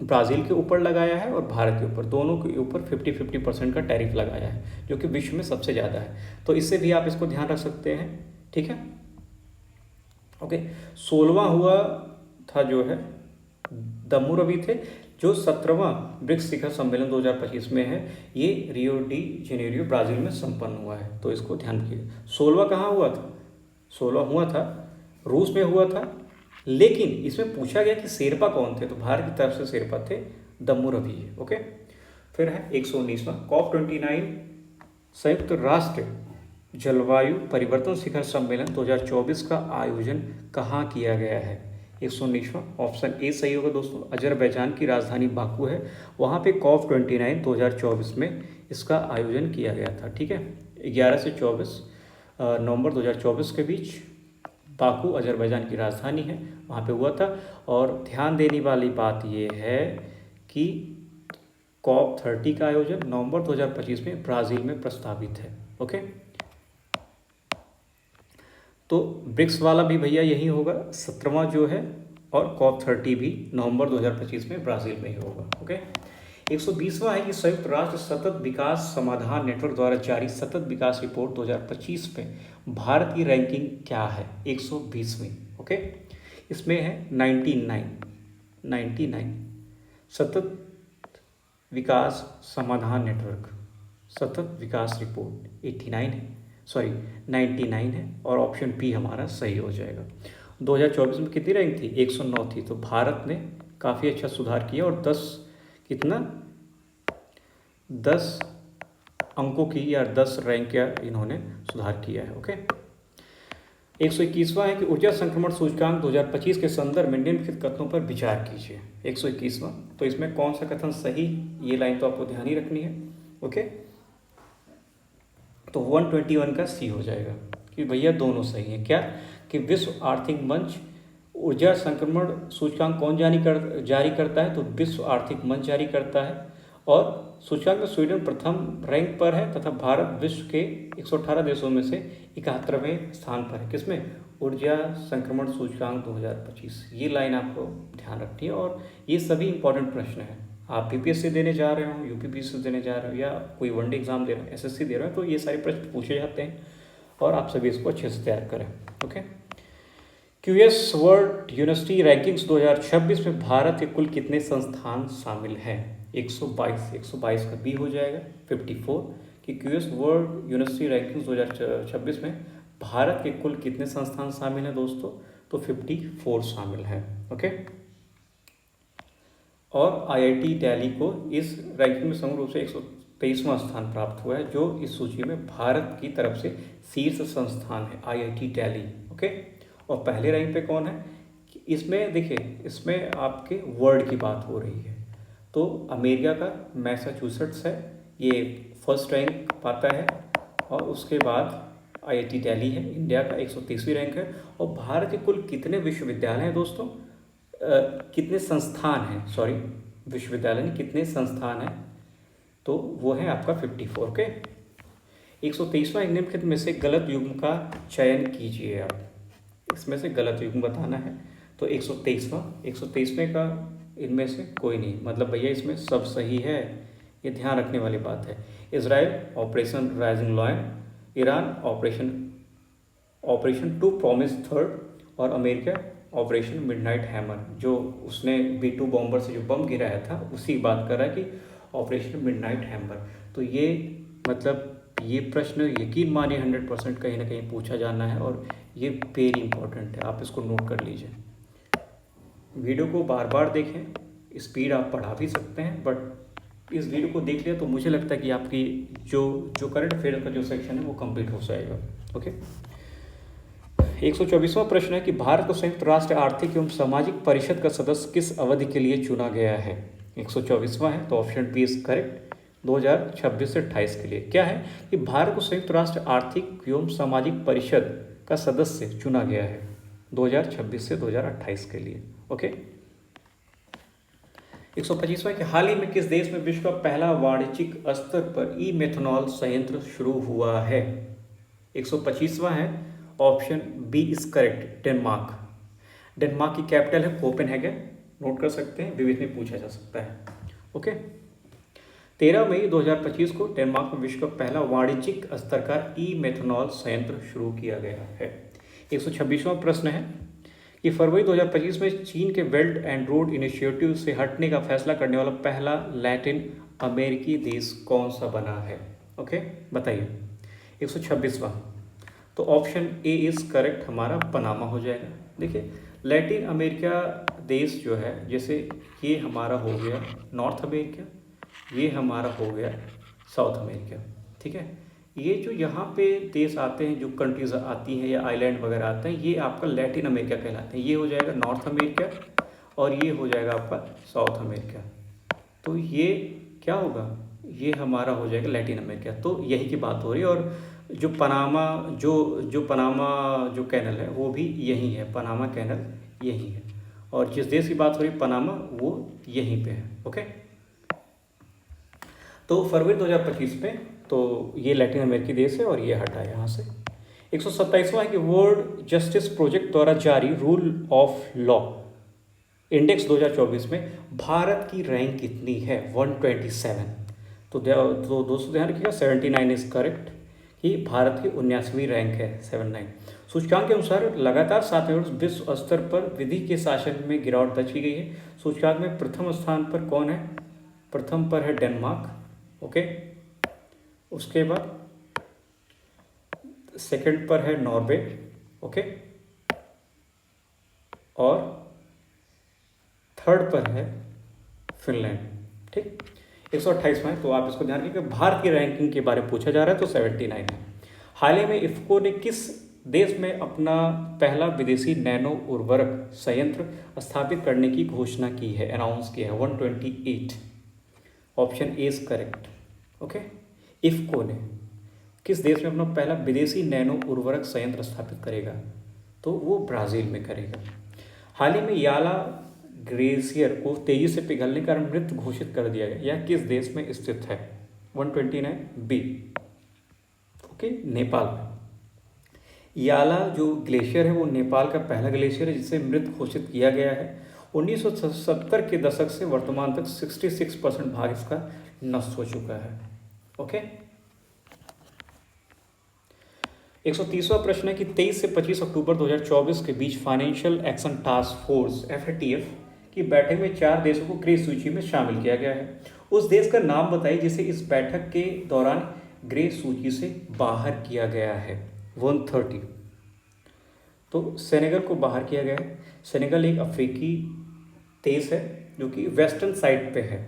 ब्राज़ील के ऊपर लगाया है और भारत के ऊपर, दोनों के ऊपर 50-50% का टैरिफ लगाया है, जो कि विश्व में सबसे ज़्यादा है। तो इससे भी आप इसको ध्यान रख सकते हैं। ठीक है, ओके। 16वां हुआ था जो है दम्मुरवी थे। जो 17वां ब्रिक्स शिखर सम्मेलन 2025 में है, ये रियो डी जेनेरियो ब्राज़ील में संपन्न हुआ है, तो इसको ध्यान रखिए। 16वां कहाँ हुआ था? 16 हुआ था रूस में हुआ था, लेकिन इसमें पूछा गया कि शेरपा कौन थे, तो भारत की तरफ से शेरपा थे दम्मुरवी। ओके, फिर है 119वां COP29 संयुक्त राष्ट्र जलवायु परिवर्तन शिखर सम्मेलन 2024 का आयोजन कहाँ किया गया है? 119वां ऑप्शन ए सही होगा दोस्तों, अजरबैजान की राजधानी बाकू है, वहाँ पे COP29 2024 में इसका आयोजन किया गया था। ठीक है, 11 से 24 नवंबर 2024 के बीच बाकू अजरबैजान की राजधानी है, वहाँ पे हुआ था। और ध्यान देने वाली बात ये है कि COP30 का आयोजन नवंबर 2025 में ब्राज़ील में प्रस्तावित है। ओके, तो ब्रिक्स वाला भी भैया यही होगा 17वां जो है, और COP30 भी नवंबर 2025 में ब्राज़ील में ही होगा। ओके, 120वां है कि संयुक्त राष्ट्र सतत विकास समाधान नेटवर्क द्वारा जारी सतत विकास रिपोर्ट 2025 में भारत की रैंकिंग क्या है? 120वीं। ओके, इसमें है 99 सतत विकास समाधान नेटवर्क, सतत विकास रिपोर्ट 89 है, सॉरी 99 है, और ऑप्शन बी हमारा सही हो जाएगा। 2024 में कितनी रैंक थी? 109 थी, तो भारत ने काफ़ी अच्छा सुधार किया और 10 अंकों की या 10 रैंक का इन्होंने सुधार किया है। ओके, 121वां है कि ऊर्जा संक्रमण सूचकांक 2025 के संदर्भ में निम्नलिखित कथनों पर विचार कीजिए। 121वां, तो इसमें कौन सा कथन सही, ये लाइन तो आपको ध्यान ही रखनी है। ओके, तो 121 का सी हो जाएगा कि भैया दोनों सही हैं। क्या कि विश्व आर्थिक मंच ऊर्जा संक्रमण सूचकांक कौन जारी करता है? तो विश्व आर्थिक मंच जारी करता है, और सूचकांक में स्वीडन प्रथम रैंक पर है तथा भारत विश्व के 118 देशों में से 71वें स्थान पर है। किसमें? ऊर्जा संक्रमण सूचकांक 2025। ये लाइन आपको ध्यान रखनी है, और ये सभी इंपॉर्टेंट प्रश्न हैं। आप बीपीएससी देने जा रहे हो, यूपीपीएससी देने जा रहे हो, या कोई वनडे एग्जाम दे रहे हो, एसएससी दे रहे हो, तो ये सारे प्रश्न पूछे जाते हैं, और आप सभी इसको अच्छे से तैयार करें। Okay, QS world university rankings 2026 में भारत के कुल कितने संस्थान शामिल हैं? 122 का बी हो जाएगा 54 कि क्यूएस वर्ल्ड यूनिवर्सिटी रैंकिंग्स 2026 में भारत के कुल कितने संस्थान शामिल हैं दोस्तों? तो 54 शामिल हैं। ओके, और आईआईटी दिल्ली को इस रैंकिंग में समग्र रूप से 123वां स्थान प्राप्त हुआ है, जो इस सूची में भारत की तरफ से शीर्ष संस्थान है आईआईटी दिल्ली। ओके, और पहले रैंक पे कौन है? इसमें देखिए, इसमें आपके वर्ल्ड की बात हो रही है, तो अमेरिका का मैसाचुसेट्स है, ये फर्स्ट रैंक पाता है, और उसके बाद आईआईटी दिल्ली है, इंडिया का 130वीं रैंक है। और भारत के कुल कितने विश्वविद्यालय हैं दोस्तों? कितने संस्थान हैं, सॉरी विश्वविद्यालय में कितने संस्थान हैं? तो वो है आपका 54। ओके, 123वां निम्नलिखित में से गलत युग्म का चयन कीजिए। आप इसमें से गलत युग्म बताना है, तो 123वें का इनमें से कोई नहीं, मतलब भैया इसमें सब सही है, ये ध्यान रखने वाली बात है। Israel operation rising lion, Iran operation true promise third, और अमेरिका ऑपरेशन मिडनाइट हैमर, जो उसने B2 बॉम्बर से जो बम गिराया था उसी की बात कर रहा है कि ऑपरेशन मिडनाइट हैमर। तो ये मतलब ये प्रश्न यकीन मानिए 100% कहीं ना कहीं पूछा जाना है, और ये वेरी इंपॉर्टेंट है, आप इसको नोट कर लीजिए। वीडियो को बार बार देखें, स्पीड आप बढ़ा भी सकते हैं, बट इस वीडियो को देख लिया तो मुझे लगता है कि आपकी जो करंट अफेयर का जो सेक्शन है वो कंप्लीट हो जाएगा। ओके, 124वां प्रश्न है कि भारत को संयुक्त राष्ट्र आर्थिक एवं सामाजिक परिषद का सदस्य किस अवधि के लिए चुना गया है? 124वां है, तो ऑप्शन बी इज करेक्ट, 2026 से 28 के लिए। क्या है कि भारत को संयुक्त राष्ट्र आर्थिक एवं सामाजिक परिषद का सदस्य चुना गया है 2026 से 2028 के लिए। ओके, 125वां कि हाल ही में किस देश में विश्व का पहला वाणिज्यिक स्तर पर ई मेथनॉल संयंत्र शुरू हुआ है? 125वां है, option B is correct, Denmark की कैपिटल है कोपेनहेगन, नोट कर सकते हैं, विविध में पूछा जा सकता है। ओके, 13 मई 2025 को डेनमार्क में विश्व का पहला वाणिज्यिक स्तर का ई मेथनॉल संयंत्र शुरू किया गया है। 126वां प्रश्न है कि फरवरी 2025 में चीन के बेल्ट एंड रोड इनिशिएटिव से हटने का फैसला करने वाला पहला लैटिन अमेरिकी देश कौन सा बना है? ओके, बताइए। 126वां, तो ऑप्शन ए इज़ करेक्ट, हमारा पनामा हो जाएगा। देखिए, लैटिन अमेरिका देश जो है, जैसे ये हमारा हो गया नॉर्थ अमेरिका, ये हमारा हो गया साउथ अमेरिका, ठीक है। ये जो यहाँ पे देश आते हैं, जो कंट्रीज आती हैं या आइलैंड वगैरह आते हैं, ये आपका लैटिन अमेरिका कहलाते हैं। ये हो जाएगा नॉर्थ अमेरिका और ये हो जाएगा आपका साउथ अमेरिका। तो ये क्या होगा, ये हमारा हो जाएगा लैटिन अमेरिका। तो यही की बात हो रही है। और जो पनामा जो पनामा जो कैनल है वो भी यही है, पनामा कैनल यही है। और जिस देश की बात हो रही है पनामा, वो यहीं पे है। ओके, तो फरवरी 2025 में तो ये लैटिन अमेरिकी देश है और ये हटा यहाँ से। 127वां है कि वर्ल्ड जस्टिस प्रोजेक्ट द्वारा जारी रूल ऑफ लॉ इंडेक्स 2024 में भारत की रैंक कितनी है? 127। तो दोस्तों ध्यान रखिएगा, 79 इज करेक्ट, कि भारत की 79वीं रैंक है 79। सूचकांक के अनुसार लगातार 7वें वर्ष विश्व स्तर पर विधि के शासन में गिरावट दर्ज की गई है। सूचकांक में प्रथम स्थान पर कौन है? प्रथम पर है डेनमार्क, ओके। उसके बाद सेकंड पर है नॉर्वे, ओके। और थर्ड पर है फिनलैंड, ठीक। 128वां है, तो आप इसको ध्यान रखिएगा। भारत की रैंकिंग के बारे में पूछा जा रहा है, तो 79 है। हाल ही में इफ्को ने किस देश में अपना पहला विदेशी नैनो उर्वरक संयंत्र स्थापित करने की घोषणा की है, अनाउंस किया है? 128। Option A is correct, okay. IFFCO ने किस देश में अपना पहला विदेशी नैनो उर्वरक संयंत्र स्थापित करेगा? तो वो ब्राज़ील में करेगा। हाल ही में याला ग्लेशियर को तेजी से पिघलने के कारण मृत घोषित कर दिया गया, यह किस देश में स्थित है? 129 बी, ओके, नेपाल में। याला जो ग्लेशियर है वो नेपाल का पहला ग्लेशियर है जिसे मृत घोषित किया गया है। 1970 के दशक से वर्तमान तक 66% भाग इसका नष्ट हो चुका है, ओके। 130वां प्रश्न है कि 23 से 25 अक्टूबर 2024 के बीच financial action task force FATF की बैठक में 4 देशों को ग्रे सूची में शामिल किया गया है। उस देश का नाम बताइए जिसे इस बैठक के दौरान ग्रे सूची से बाहर किया गया है। 130, तो सेनेगल को बाहर किया गया है। सेनेगल एक अफ्रीकी देश है जो कि वेस्टर्न साइड पे है,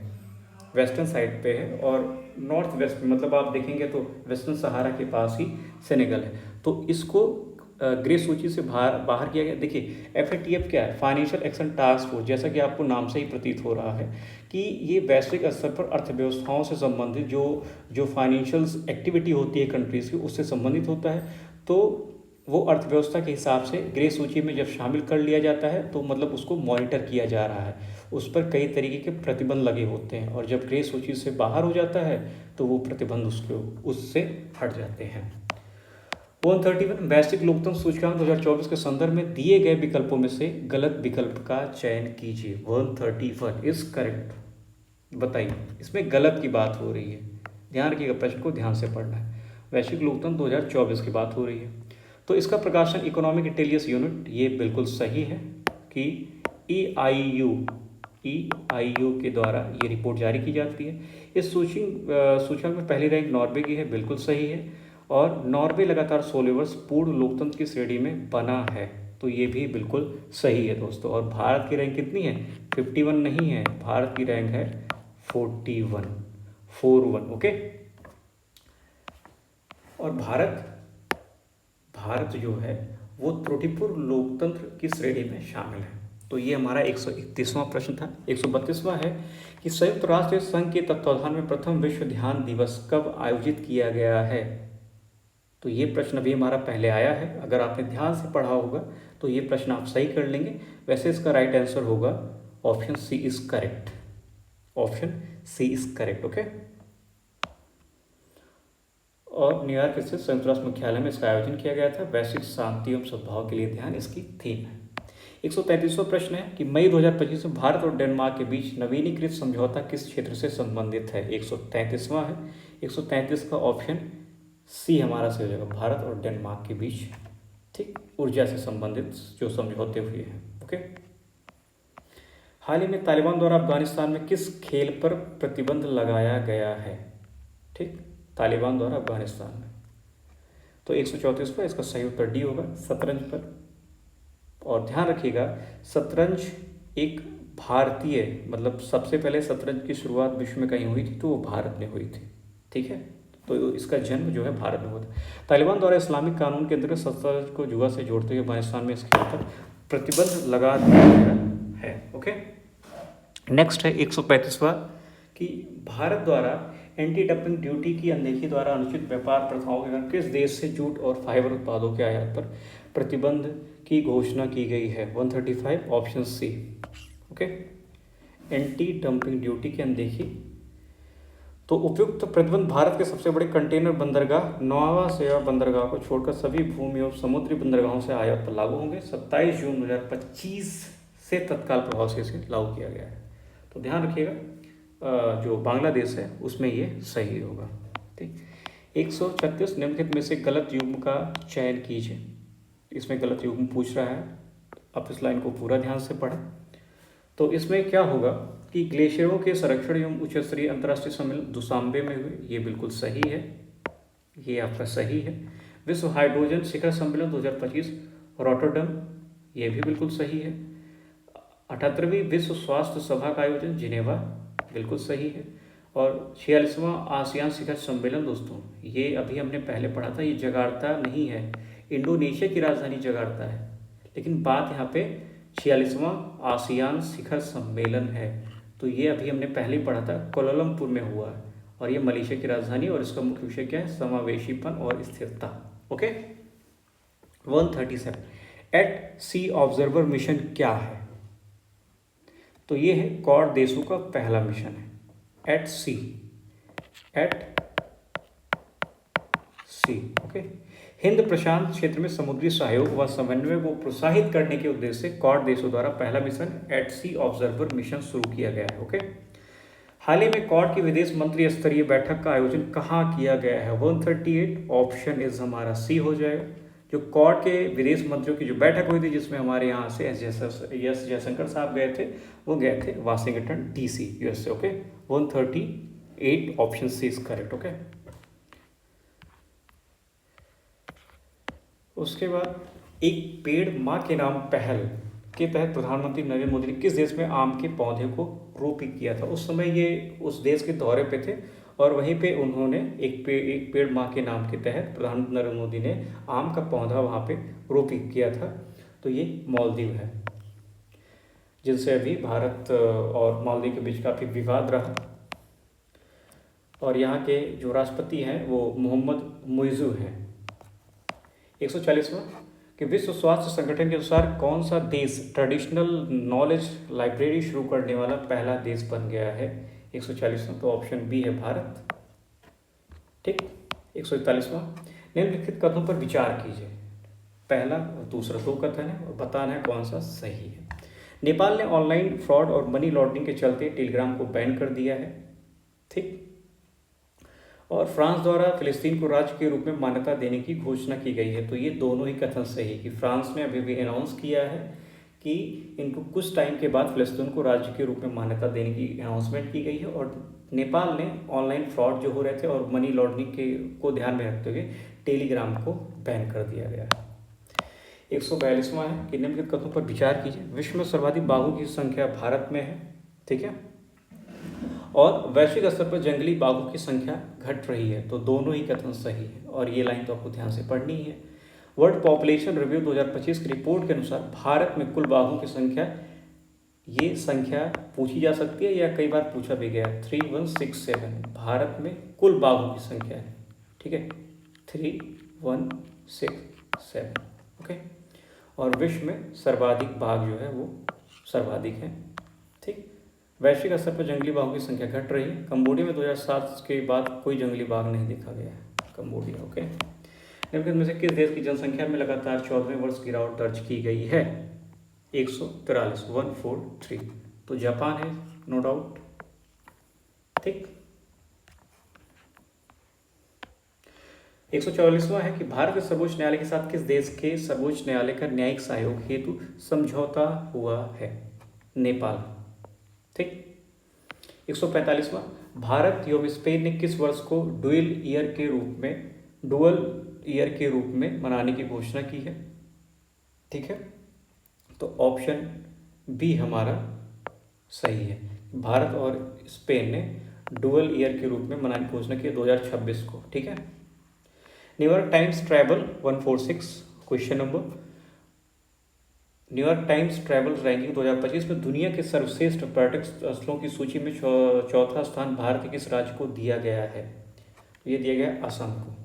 वेस्टर्न साइड पे है और नॉर्थ वेस्ट में, मतलब आप देखेंगे तो वेस्टर्न सहारा के पास ही सेनेगल है। तो इसको ग्रे सूची से बाहर किया गया। देखिए, FATF क्या है? फाइनेंशियल एक्शन टास्क फोर्स, जैसा कि आपको नाम से ही प्रतीत हो रहा है कि ये वैश्विक स्तर पर अर्थव्यवस्थाओं से संबंधित जो फाइनेंशियल एक्टिविटी होती है कंट्रीज़ की, उससे संबंधित होता है। तो वो अर्थव्यवस्था के हिसाब से ग्रे सूची में जब शामिल कर लिया जाता है तो मतलब उसको मॉनिटर किया जा रहा है, उस पर कई तरीके के प्रतिबंध लगे होते हैं। और जब ग्रे सूची से बाहर हो जाता है तो वो प्रतिबंध उससे हट जाते हैं। 131 वैश्विक लोकतंत्र सूचकांक 2024 के संदर्भ में दिए गए विकल्पों में से गलत विकल्प का चयन कीजिए। 131 इज करेक्ट, बताइए इसमें गलत की बात हो रही है। ध्यान रखिएगा, प्रश्न को ध्यान से पढ़ना है। वैश्विक लोकतंत्र 2024 की बात हो रही है, तो इसका प्रकाशन इकोनॉमिक इंटेलिजेंस यूनिट, ये बिल्कुल सही है कि EIU के द्वारा ये रिपोर्ट जारी की जाती है। इस सूचकांक में पहली रैंक नॉर्वे की है, बिल्कुल सही है। और नॉर्वे लगातार 16 वर्ष पूर्ण लोकतंत्र की श्रेणी में बना है, तो ये भी बिल्कुल सही है दोस्तों। और भारत की रैंक कितनी है? 51 नहीं है, भारत की रैंक है 41, ओके। और भारत जो है वो त्रुटिपूर्ण लोकतंत्र की श्रेणी में शामिल है। तो ये हमारा 131वां प्रश्न था। 132वां है कि संयुक्त राष्ट्र संघ के तत्वावधान में प्रथम विश्व ध्यान दिवस कब आयोजित किया गया है? तो ये प्रश्न अभी हमारा पहले आया है, अगर आपने ध्यान से पढ़ा होगा तो ये प्रश्न आप सही कर लेंगे। वैसे इसका राइट आंसर होगा option C is correct, option C is correct, okay. और न्यूयॉर्क स्थित संयुक्त राष्ट्र मुख्यालय में इसका आयोजन किया गया था। वैश्विक शांति एवं सद्भाव के लिए ध्यान इसकी थीम है। 133वां प्रश्न है कि मई 2025 में भारत और डेनमार्क के बीच नवीनीकृत समझौता किस क्षेत्र से संबंधित है? 133वां है। 133 का ऑप्शन सी हमारा सही हो जाएगा, भारत और डेनमार्क के बीच, ठीक, ऊर्जा से संबंधित जो समझौते हुए हैं। ओके। हाल ही में तालिबान द्वारा अफगानिस्तान में किस खेल पर प्रतिबंध लगाया गया है? ठीक, तालिबान द्वारा अफगानिस्तान में। तो 134 पर इसका सही उत्तर डी होगा, शतरंज पर। और ध्यान रखिएगा, शतरंज एक भारतीय, मतलब सबसे पहले शतरंज की शुरुआत विश्व में कहीं हुई थी तो वो भारत में हुई थी। ठीक है, तो इसका जन्म जो है भारत में हुआ था। तालिबान द्वारा इस्लामिक कानून के अंतर्गत शतरंज को जुआ से जोड़ते हुए अफगानिस्तान में इस खेल पर प्रतिबंध लगा दिया गया है। ओके। नेक्स्ट है 135वां कि भारत द्वारा एंटी डंपिंग ड्यूटी की अनदेखी द्वारा अनुचित व्यापार प्रथाओं के कारण किस देश से जूट और फाइबर उत्पादों के आयात पर प्रतिबंध की घोषणा की गई है? 135 option C. Okay, anti dumping duty की अनदेखी। तो उपयुक्त प्रतिबंध भारत के सबसे बड़े कंटेनर बंदरगाह नौवा सेवा बंदरगाह को छोड़कर सभी भूमि और समुद्री बंदरगाहों से आयात पर लागू होंगे। 27 जून 2025 से तत्काल प्रभाव से इसे लागू किया गया है। तो ध्यान रखिएगा, जो बांग्लादेश है उसमें ये सही होगा। ठीक, 136 निम्नलिखित में से गलत युग्म का चयन कीजिए। इसमें गलत युग्म पूछ रहा है, आप इस लाइन को पूरा ध्यान से पढ़ें। तो इसमें क्या होगा कि ग्लेशियरों के संरक्षण एवं उच्च स्तरीय अंतर्राष्ट्रीय सम्मेलन दुशांबे में हुए, ये बिल्कुल सही है, ये आपका सही है। विश्व हाइड्रोजन शिखर सम्मेलन 2025 रॉटरडम, ये भी बिल्कुल सही है। 78वीं विश्व स्वास्थ्य सभा का आयोजन जिनेवा, बिल्कुल सही है। और 46वां आसियान शिखर सम्मेलन दोस्तों, ये अभी हमने पहले पढ़ा था, ये जकार्ता नहीं है, इंडोनेशिया की राजधानी जकार्ता है, लेकिन बात यहाँ पे 46वां आसियान शिखर सम्मेलन है। तो ये अभी हमने पहले ही पढ़ा था, कोलालमपुर में हुआ है और ये मलेशिया की राजधानी, और इसका मुख्य विषय क्या है? समावेशीपन और स्थिरता। Okay. 137 eight sea observer mission क्या है? तो ये है क्वाड देशों का पहला मिशन है, एट सी, ओके। हिंद प्रशांत क्षेत्र में समुद्री सहयोग व समन्वय को प्रोत्साहित करने के उद्देश्य से क्वाड देशों द्वारा पहला mission at sea observer mission शुरू किया गया है। ओके। हाल ही में क्वाड की विदेश मंत्री स्तरीय बैठक का आयोजन कहाँ किया गया है? 138 ऑप्शन इज हमारा सी हो जाएगा। जो क्वाड के विदेश मंत्रियों की जो बैठक हुई थी, जिसमें हमारे यहाँ से एस जयशंकर साहब गए थे, वो गए थे Washington DC, USA। Okay, 138 option C is correct. Okay. उसके बाद एक पेड़ माँ के नाम पहल के तहत प्रधानमंत्री नरेंद्र मोदी ने किस देश में आम के पौधे को रोपित किया था? उस समय ये उस देश के दौरे पे थे और वहीं पे उन्होंने एक पेड़ माँ के नाम के तहत प्रधानमंत्री नरेंद्र मोदी ने आम का पौधा वहाँ पे रोपित किया था। तो ये मालदीव है, जिनसे अभी भारत और मालदीव के बीच काफ़ी विवाद रहा। और यहाँ के जो राष्ट्रपति हैं वो मोहम्मद मुइज़ू हैं। 140वां कि विश्व स्वास्थ्य संगठन के अनुसार कौन सा देश ट्रेडिशनल नॉलेज लाइब्रेरी शुरू करने वाला पहला देश बन गया है? 140वां, तो ऑप्शन बी है भारत। ठीक। 141वां निम्नलिखित कथनों पर विचार कीजिए। पहला और दूसरा दो कथन है और बताना है कौन सा सही है। नेपाल ने ऑनलाइन फ्रॉड और मनी लॉन्ड्रिंग के चलते टेलीग्राम को बैन कर दिया है। ठीक। और फ्रांस द्वारा फिलिस्तीन को राज्य के रूप में मान्यता देने की घोषणा की गई है। तो ये दोनों ही कथन सही कि फ्रांस ने अभी भी अनाउंस किया है कि इनको कुछ टाइम के बाद फिलिस्तीन को राज्य के रूप में मान्यता देने की अनाउंसमेंट की गई है। और नेपाल ने ऑनलाइन फ्रॉड जो हो रहे थे और मनी लॉन्ड्रिंग के को ध्यान में रखते हुए टेलीग्राम को बैन कर दिया गया है। 142वां है कि निम्नलिखित कथनों पर विचार कीजिए। विश्व में सर्वाधिक बाघों की संख्या भारत में है। ठीक है। और वैश्विक स्तर पर जंगली बाघों की संख्या घट रही है। तो दोनों ही कथन सही है और ये लाइन तो आपको ध्यान से पढ़नी है। वर्ल्ड पॉपुलेशन रिव्यू 2025 की रिपोर्ट के अनुसार भारत में कुल बाघों की संख्या, ये संख्या पूछी जा सकती है या कई बार पूछा भी गया, 3167 भारत में कुल बाघों की संख्या है। ठीक है, 3167। ओके। और विश्व में सर्वाधिक बाघ जो है वो सर्वाधिक है। ठीक। वैश्विक स्तर पर जंगली बाघों की संख्या घट रही है। कंबोडिया में 2007 के बाद कोई जंगली बाघ नहीं देखा गया है, कंबोडिया। ओके। निम्नलिखित में से किस देश की जनसंख्या में लगातार 14वें वर्ष गिरावट दर्ज की गई है? 143, 143। तो जापान है, नो डाउट। ठीक। 144वां है कि भारत के सर्वोच्च न्यायालय के साथ किस देश के सर्वोच्च न्यायालय का न्यायिक सहयोग हेतु समझौता हुआ है? नेपाल। ठीक। 145वां, भारत एवं स्पेन ने किस वर्ष को डुअल ईयर के रूप में मनाने की घोषणा की है? ठीक है, तो ऑप्शन बी हमारा सही है। भारत और स्पेन ने डुअल ईयर के रूप में मनाने की घोषणा की 2026 को। ठीक है। New York times travel 146 question number, New York times travel ranking 2025 में दुनिया के सर्वश्रेष्ठ पर्यटक स्थलों की सूची में चौथा स्थान भारत के किस राज्य को दिया गया है? ये दिया गया असम को,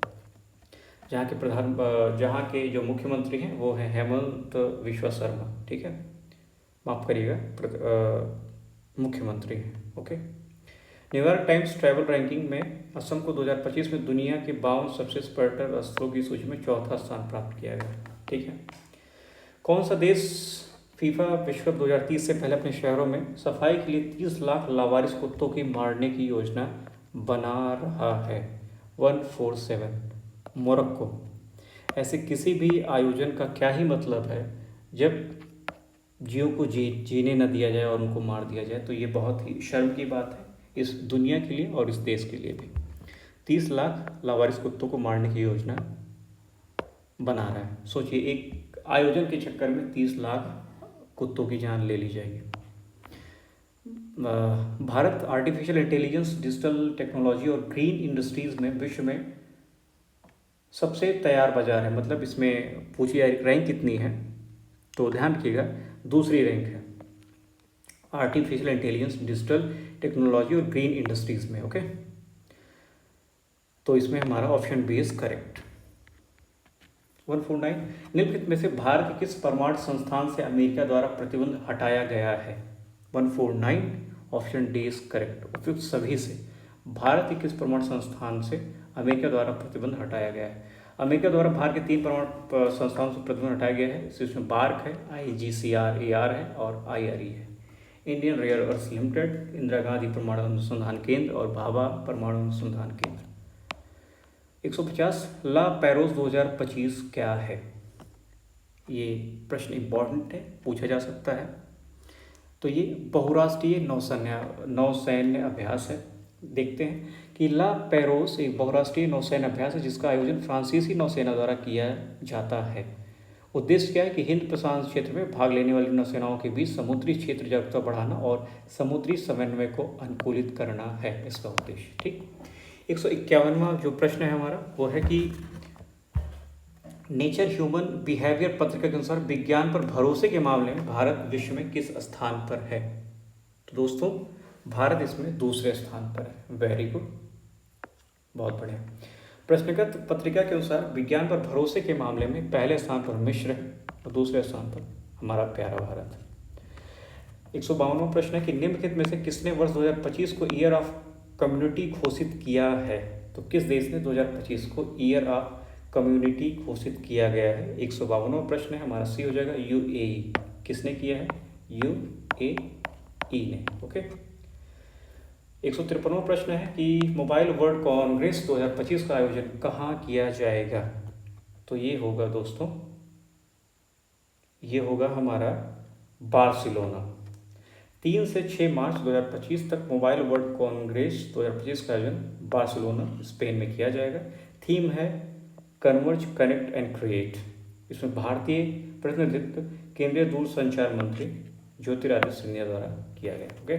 जहाँ के जो मुख्यमंत्री हैं वो हैं हेमंत विश्वा शर्मा। ठीक है, माफ करिएगा, मुख्यमंत्री हैं। Okay. New York times travel ranking में असम को 2025 में दुनिया के 52 सबसे पर्यटक स्थलों की सूची में चौथा स्थान प्राप्त किया गया। ठीक है। कौन सा देश फीफा विश्व कप 2030 से पहले अपने शहरों में सफाई के लिए 30 लाख लावारिस कुत्तों की मारने की योजना बना रहा है? 147 मोरक्को। ऐसे किसी भी आयोजन का क्या ही मतलब है जब जीव को जीने न दिया जाए और उनको मार दिया जाए? तो ये बहुत ही शर्म की बात है इस दुनिया के लिए और इस देश के लिए भी। 30 लाख लावारिस कुत्तों को मारने की योजना बना रहा है। सोचिए, एक आयोजन के चक्कर में 30 लाख कुत्तों की जान ले ली जाएगी। Bharat artificial intelligence, digital technology और ग्रीन इंडस्ट्रीज में विश्व में सबसे तैयार बाजार है। मतलब इसमें पूछी जाए रैंक कितनी है, तो ध्यान रखिएगा, दूसरी रैंक है आर्टिफिशियल इंटेलिजेंस, डिजिटल टेक्नोलॉजी और ग्रीन इंडस्ट्रीज में। ओके, तो इसमें हमारा ऑप्शन बी इज करेक्ट। 149, निम्नलिखित में से भारत के किस परमाणु संस्थान से अमेरिका द्वारा प्रतिबंध हटाया गया है? 149 ऑप्शन डी इज करेक्ट। उपयुक्त सभी से भारत के किस परमाणु संस्थान से अमेरिका द्वारा प्रतिबंध हटाया गया है? अमेरिका द्वारा भारत के 3 परमाणु संस्थानों से प्रतिबंध हटाया गया है। इसमें बार्क है, IGCRAR है और IRE है। Indian rare earth limited, Indira Gandhi परमाणु अनुसंधान केंद्र और भाभा परमाणु अनुसंधान केंद्र। 150, ला पैरोस 2025 क्या है? ये प्रश्न इंपॉर्टेंट है, पूछा जा सकता है। तो ये बहुराष्ट्रीय नौसैन्य अभ्यास है। देखते हैं कि ला पैरोस एक बहुराष्ट्रीय नौसैन्य अभ्यास है जिसका आयोजन फ्रांसीसी नौसेना द्वारा किया जाता है। उद्देश्य क्या है कि हिंद प्रशांत क्षेत्र में भाग लेने वाली नौसेनाओं के बीच समुद्री क्षेत्र जागरूकता बढ़ाना और समुद्री समन्वय को अनुकूलित करना है इसका उद्देश्य। ठीक। 151वां जो प्रश्न है हमारा वो है कि नेचर ह्यूमन बिहेवियर पत्रिका के अनुसार विज्ञान पर भरोसे के मामले में भारत विश्व में किस स्थान पर है? तो दोस्तों, भारत इसमें दूसरे स्थान पर है। वेरी गुड, बहुत बढ़िया। प्रश्नगत पत्रिका के अनुसार विज्ञान पर भरोसे के मामले में पहले स्थान पर मिस्र है और दूसरे स्थान पर हमारा प्यारा भारत है। 152वां प्रश्न है कि निम्नलिखित में से किसने वर्ष 2025 को ईयर ऑफ कम्युनिटी घोषित किया है? तो किस देश ने 2025 को ईयर ऑफ कम्युनिटी घोषित किया गया है? 152वां प्रश्न है हमारा सी हो जाएगा UAE। किसने किया है? UAE ने। ओके। 153वां प्रश्न है कि मोबाइल वर्ल्ड कांग्रेस 2025 का आयोजन कहाँ किया जाएगा? तो ये होगा दोस्तों, ये होगा हमारा बार्सिलोना। 3 से 6 मार्च 2025 तक मोबाइल वर्ल्ड कांग्रेस 2025 का आयोजन बार्सिलोना स्पेन में किया जाएगा। थीम है कन्वर्ज, कनेक्ट एंड क्रिएट। इसमें भारतीय प्रतिनिधित्व केंद्रीय दूरसंचार मंत्री ज्योतिरादित्य सिंधिया द्वारा किया गया। ओके।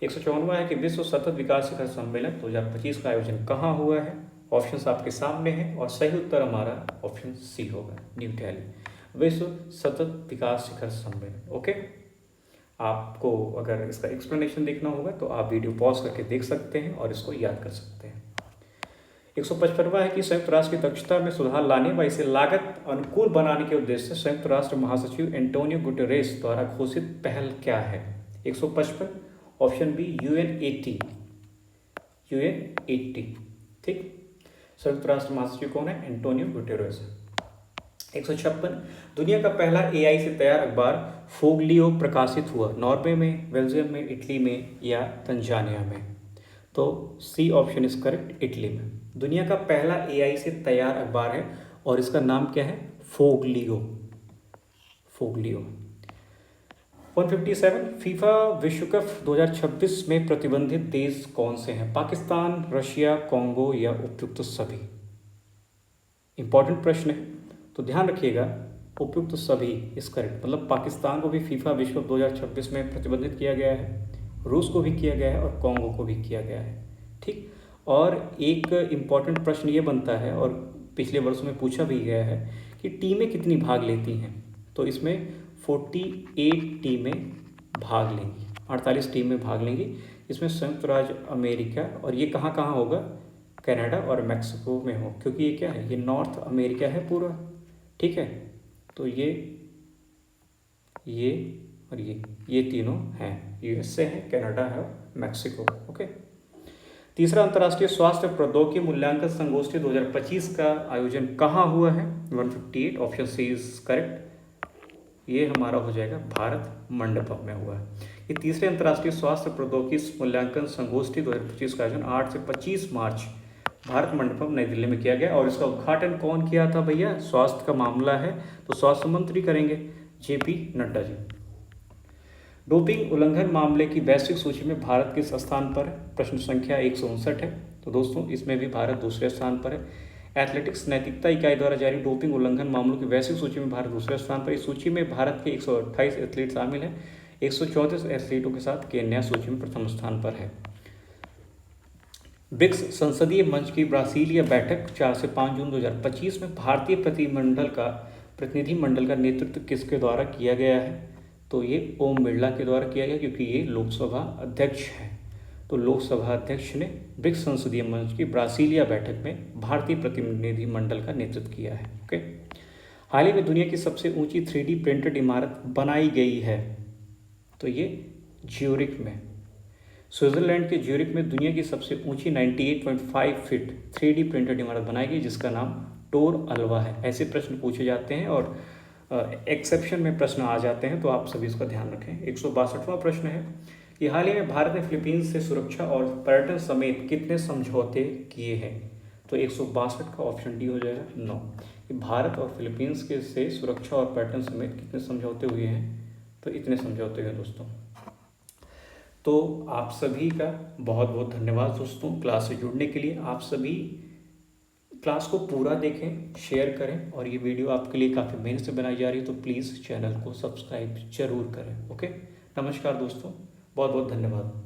154वां है कि विश्व सतत विकास शिखर सम्मेलन 2025 का आयोजन कहाँ हुआ है? ऑप्शंस आपके सामने हैं और सही उत्तर हमारा ऑप्शन सी होगा, न्यू दिल्ली विश्व सतत विकास शिखर सम्मेलन। ओके। आपको अगर इसका एक्सप्लेनेशन देखना होगा तो आप वीडियो पॉज करके देख सकते हैं और इसको याद कर सकते हैं। 155वां है कि संयुक्त राष्ट्र की दक्षता में सुधार लाने व इसे लागत अनुकूल बनाने के उद्देश्य से संयुक्त राष्ट्र महासचिव एंटोनियो गुटेरेस द्वारा घोषित पहल क्या है? 155 ऑप्शन बी UN80। ठीक। संयुक्त राष्ट्र महासचिव कौन है? Antonio Guterres. 156 दुनिया का पहला AI से तैयार अखबार फोग्लियो प्रकाशित हुआ नॉर्वे में, बेल्जियम में, इटली में या तंजानिया में? तो C option is correct, Italy में। दुनिया का पहला एआई से तैयार अखबार है और इसका नाम क्या है? फोग्लियो। फोग्लियो। 157 फीफा विश्व कप 2026 में प्रतिबंधित देश कौन से हैं? पाकिस्तान, रशिया, कॉन्गो या उपयुक्त सभी? इंपॉर्टेंट प्रश्न है, तो ध्यान रखिएगा। उपयुक्त सभी इस करेक्ट, मतलब पाकिस्तान को भी फीफा विश्व कप 2026 में प्रतिबंधित किया गया है, रूस को भी किया गया है और कॉन्गो को भी किया गया है। ठीक। और एक इम्पॉर्टेंट प्रश्न ये बनता है और पिछले वर्षों में पूछा भी गया है कि टीमें कितनी भाग लेती हैं? तो इसमें 48 टीमें भाग लेंगी, 48 टीमें भाग लेंगी। इसमें संयुक्त राज्य अमेरिका, और ये कहाँ कहाँ होगा? कनाडा और मैक्सिको में हो, क्योंकि ये क्या है? ये नॉर्थ अमेरिका है पूरा। ठीक है, तो ये और ये तीनों हैं, यूएसए है, कनाडा है और मैक्सिको। ओके। तीसरा, अंतर्राष्ट्रीय स्वास्थ्य प्रौद्योगिकी मूल्यांकन संगोष्ठी 2025 का आयोजन कहाँ हुआ है? 158, ऑप्शन सी इज करेक्ट। ये हमारा हो जाएगा भारत मंडपम में हुआ है। ये तीसरे अंतर्राष्ट्रीय स्वास्थ्य प्रौद्योगिकी मूल्यांकन संगोष्ठी 2025 का आयोजन 8 से 25 मार्च भारत मंडपम नई दिल्ली में किया गया। और इसका उद्घाटन कौन किया था भैया? स्वास्थ्य का मामला है तो स्वास्थ्य मंत्री करेंगे, जेपी नड्डा जी। डोपिंग उल्लंघन मामले की वैश्विक सूची में भारत किस स्थान पर है? प्रश्न संख्या 159 है। तो दोस्तों इसमें भी भारत दूसरे स्थान पर है। एथलेटिक्स नैतिकता इकाई द्वारा जारी डोपिंग उल्लंघन मामलों की वैश्विक सूची में भारत दूसरे स्थान पर। इस सूची में भारत के 128 एथलीट शामिल हैं। 134 एथलीटों के साथ केन्या सूची में प्रथम स्थान पर है। ब्रिक्स संसदीय मंच की ब्राजीलिया बैठक 4 से 5 जून 2025 में भारतीय प्रतिनिधिमंडल का नेतृत्व किसके द्वारा किया गया है? तो ये ओम बिरला के द्वारा किया गया, क्योंकि ये लोकसभा अध्यक्ष हैं। तो लोकसभा अध्यक्ष ने ब्रिक्स संसदीय मंच की ब्राजीलिया बैठक में भारतीय प्रतिनिधिमंडल का नेतृत्व किया है। ओके। हाल ही में दुनिया की सबसे ऊंची 3D प्रिंटेड इमारत बनाई गई है, तो ये ज्यूरिख में, स्विट्जरलैंड के ज्यूरिख में दुनिया की सबसे ऊंची 98.5 फीट 3D प्रिंटेड इमारत बनाई गई, जिसका नाम टोर अल्वा है। ऐसे प्रश्न पूछे जाते हैं और एक्सेप्शन में प्रश्न आ जाते हैं, तो आप सभी इसका ध्यान रखें। 162वां प्रश्न है कि हाल ही में भारत ने फिलीपींस से सुरक्षा और पर्यटन समेत कितने समझौते किए हैं? तो 162 का ऑप्शन डी हो जाएगा 9। भारत और फिलीपींस के से सुरक्षा और पर्यटन समेत कितने समझौते हुए हैं? तो इतने समझौते हुए दोस्तों। तो आप सभी का बहुत बहुत धन्यवाद दोस्तों क्लास से जुड़ने के लिए। आप सभी क्लास को पूरा देखें, शेयर करें, और ये वीडियो आपके लिए काफ़ी मेहनत से बनाई जा रही है, तो प्लीज़ चैनल को सब्सक्राइब जरूर करें। ओके, नमस्कार दोस्तों, बहुत बहुत धन्यवाद।